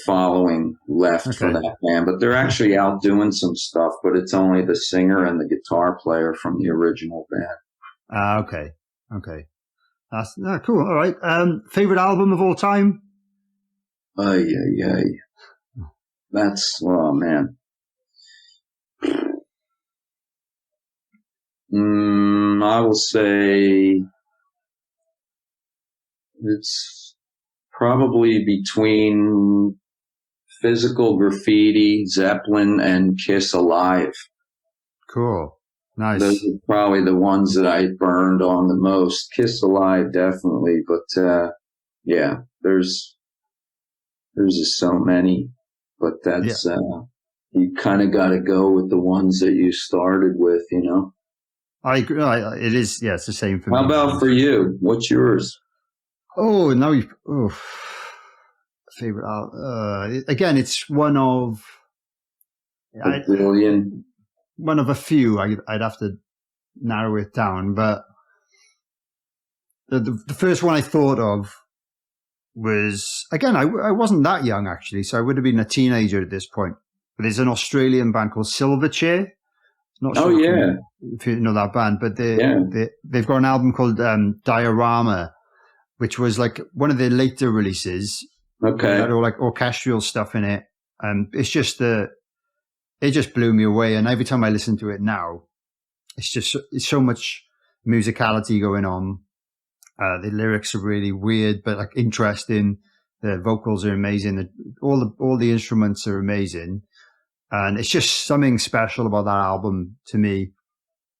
following left for that band, but they're actually out doing some stuff, but it's only the singer and the guitar player from the original band. Okay. That's cool. All right. Favorite album of all time? That's, oh man. I will say it's probably between Physical Graffiti, Zeppelin, and Kiss Alive. Cool. Nice. Those are probably the ones that I burned on the most. Kiss Alive, definitely. But, there's just so many. But that's, you kind of got to go with the ones that you started with, you know? I agree. It is, it's the same for me. How about for you? What's yours? Oh, now favorite album. Again, it's one of a billion. One of a few. I'd have to narrow it down, but the first one I thought of was, again, I wasn't that young actually, so I would have been a teenager at this point. But there's an Australian band called Silverchair. Not sure if you know that band, but they've got an album called Diorama, which was like one of their later releases. Okay. It had all like orchestral stuff in it. And it's just it just blew me away. And every time I listen to it now, it's so much musicality going on. The lyrics are really weird, but like interesting. The vocals are amazing. All the instruments are amazing. And it's just something special about that album to me.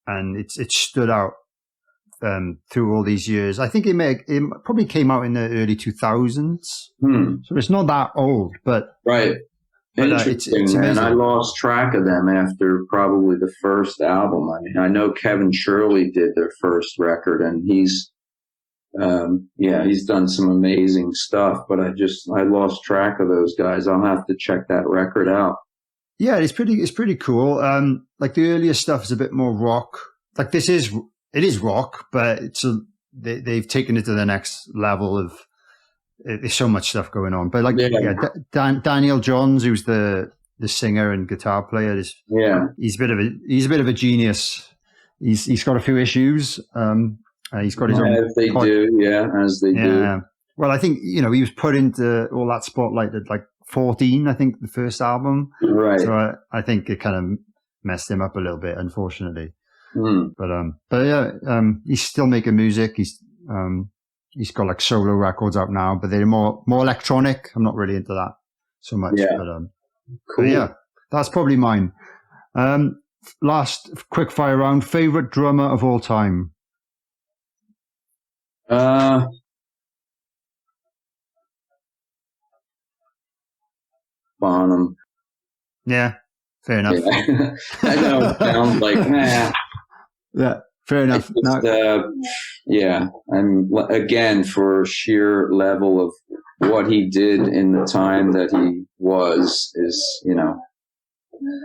And it stood out through all these years. I think it probably came out in the early 2000s. So it's not that old, but right. Interesting, it's man. I lost track of them after probably the first album. I mean, I know Kevin Shirley did their first record, and he's done some amazing stuff, but I lost track of those guys. I'll have to check that record out. Yeah, it's pretty cool. Like the earlier stuff is a bit more rock. Like it is rock, but they've taken it to the next level of. There's so much stuff going on, but like Daniel Johns, who's the singer and guitar player, he's a bit of a genius. He's got a few issues. He's got his own. As they do. Well, I think he was put into all that spotlight at like 14. I think the first album, right? So I think it kind of messed him up a little bit, unfortunately. But he's still making music. he's got like solo records out now, but they're more electronic. I'm not really into that so much. Yeah. But yeah, that's probably mine. Last quick fire round. Favorite drummer of all time? Bonham. Yeah, fair enough. Yeah. I know it sounds like, nah. Yeah, fair enough. Yeah, and again, for sheer level of what he did in the time that he was is,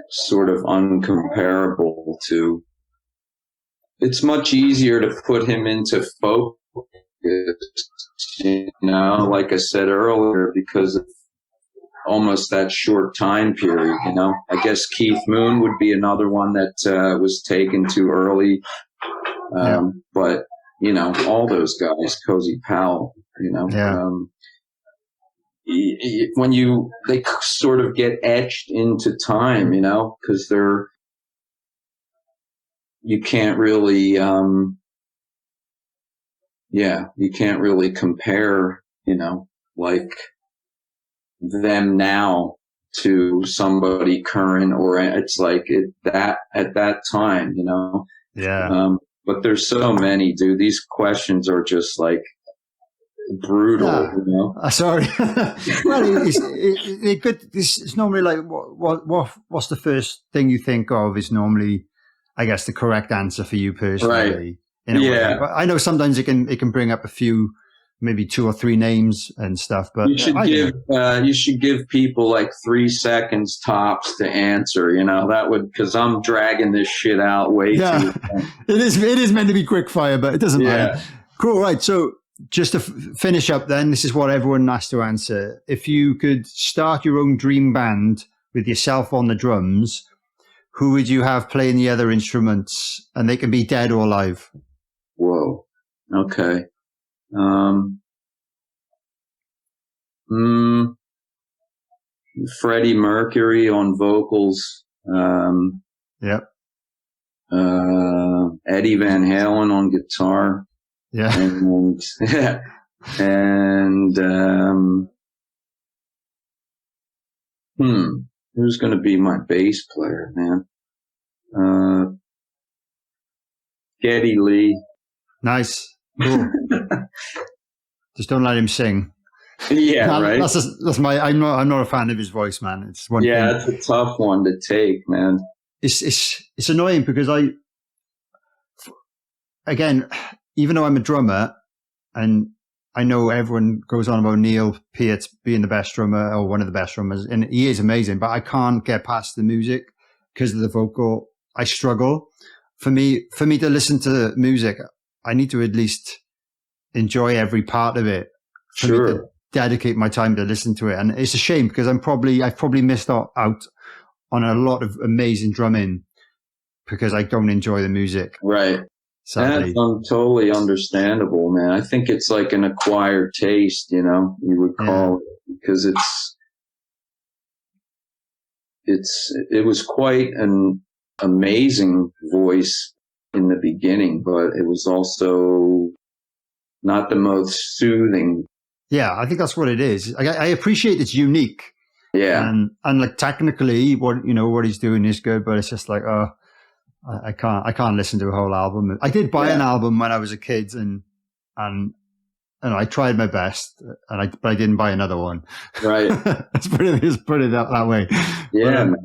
sort of uncomparable to. It's much easier to put him into folk, like I said earlier, because of almost that short time period, I guess Keith Moon would be another one that was taken too early. But, all those guys, Cozy Powell, when they sort of get etched into time, because you can't really, you can't really compare, like them now to somebody current, or it's like at that time, Yeah. But there's so many, dude. These questions are just like brutal, Sorry. Well, it's normally like what's the first thing you think of is normally, I guess, the correct answer for you personally. Right. Way. But I know sometimes it can bring up a few, maybe 2 or 3 names and stuff. But you should give people like 3 seconds tops to answer. That would, because I'm dragging this shit out way too long. It is meant to be quick fire, but it doesn't matter. Cool. Right. So just to finish up, then this is what everyone has to answer. If you could start your own dream band with yourself on the drums, who would you have playing the other instruments? And they can be dead or alive. Whoa. Okay. Freddie Mercury on vocals. Yep. Eddie Van Halen on guitar. Yeah. Who's going to be my bass player, man? Geddy Lee. Nice. Cool. Just don't let him sing. Yeah, right. That's I'm not a fan of his voice, man. It's one thing. That's a tough one to take, man. It's annoying because again, even though I'm a drummer and I know everyone goes on about Neil Peart being the best drummer or one of the best drummers, and he is amazing, but I can't get past the music because of the vocal. I struggle. For me to listen to music, I need to at least enjoy every part of it. For me to dedicate my time to listen to it. And it's a shame because I've probably missed out on a lot of amazing drumming because I don't enjoy the music. Right. Sadly. That's totally understandable, man. I think it's like an acquired taste, you would call it, because it was quite an amazing voice in the beginning, but it was also not the most soothing. Yeah, I think that's what it is. I appreciate it's unique. Yeah. And like technically what he's doing is good, but it's just like, I can't listen to a whole album. I did buy an album when I was a kid and I tried my best but I didn't buy another one. Right. Let's put it that way. Yeah. But,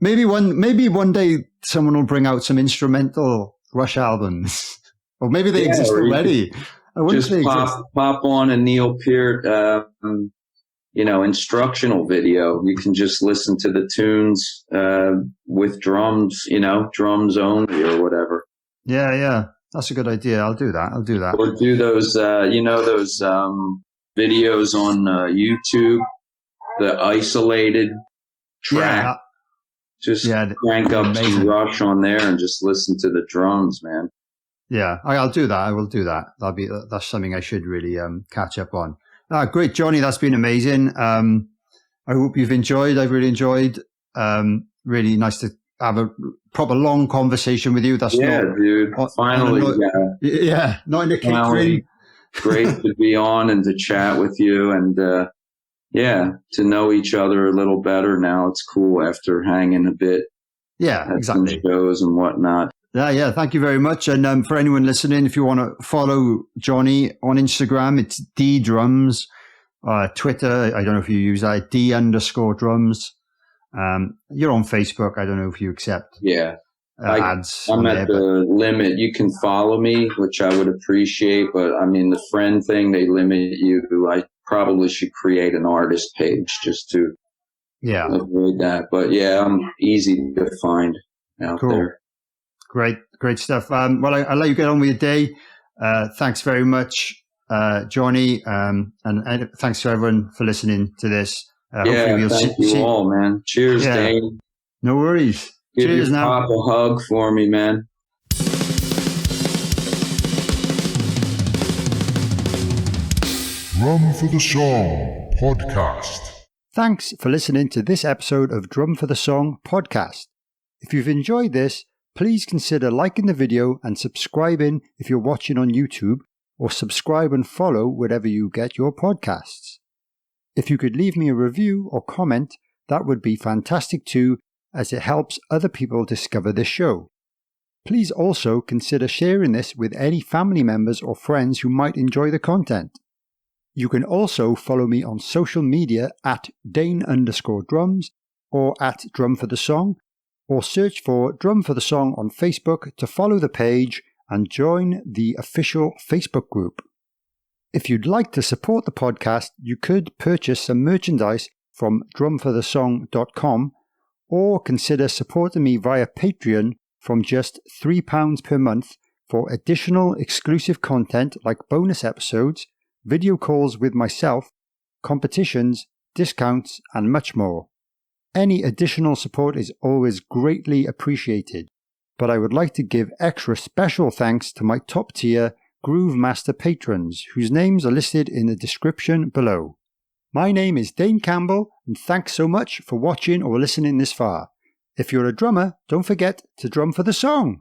maybe one day someone will bring out some instrumental Rush albums, or maybe they exist already. Just pop on a Neil Peart, instructional video. You can just listen to the tunes with drums, drums only or whatever. Yeah, that's a good idea. I'll do that. Or do those, those videos on YouTube, the isolated track. Yeah. Just crank up some Rush on there and just listen to the drums, man. Yeah, I'll do that. I will do that. That's something I should really catch up on. Great, Johnny. That's been amazing. I hope you've enjoyed. I've really enjoyed. Really nice to have a proper long conversation with you. That's dude. Finally, not in a catering great to be on and to chat with you. And to know each other a little better now. It's cool after hanging a bit. Yeah, exactly. Some shows and whatnot. Yeah. Thank you very much. And for anyone listening, if you want to follow Johnny on Instagram, it's D Drums. Twitter, I don't know if you use that, D_drums. You're on Facebook. I don't know if you accept ads. I'm at the limit. You can follow me, which I would appreciate. But I mean, the friend thing, they limit you. I probably should create an artist page just to avoid that. But yeah, I'm easy to find out there. Great stuff. Well, I'll let you get on with your day. Thanks very much, Johnny. And thanks to everyone for listening to this. Thank you all, man. Cheers, Dane. No worries. Cheers now. Pop a hug for me, man. Drum for the Song podcast. Thanks for listening to this episode of Drum for the Song podcast. If you've enjoyed this, please consider liking the video and subscribing if you're watching on YouTube, or subscribe and follow wherever you get your podcasts. If you could leave me a review or comment, that would be fantastic too, as it helps other people discover this show. Please also consider sharing this with any family members or friends who might enjoy the content. You can also follow me on social media at Dane_drums or at Drum for the Song, or search for Drum for the Song on Facebook to follow the page and join the official Facebook group. If you'd like to support the podcast, you could purchase some merchandise from drumforthesong.com, or consider supporting me via Patreon from just £3 per month for additional exclusive content like bonus episodes, video calls with myself, competitions, discounts, and much more. Any additional support is always greatly appreciated, but I would like to give extra special thanks to my top tier Groove Master patrons, whose names are listed in the description below. My name is Dane Campbell, and thanks so much for watching or listening this far. If you're a drummer, don't forget to drum for the song.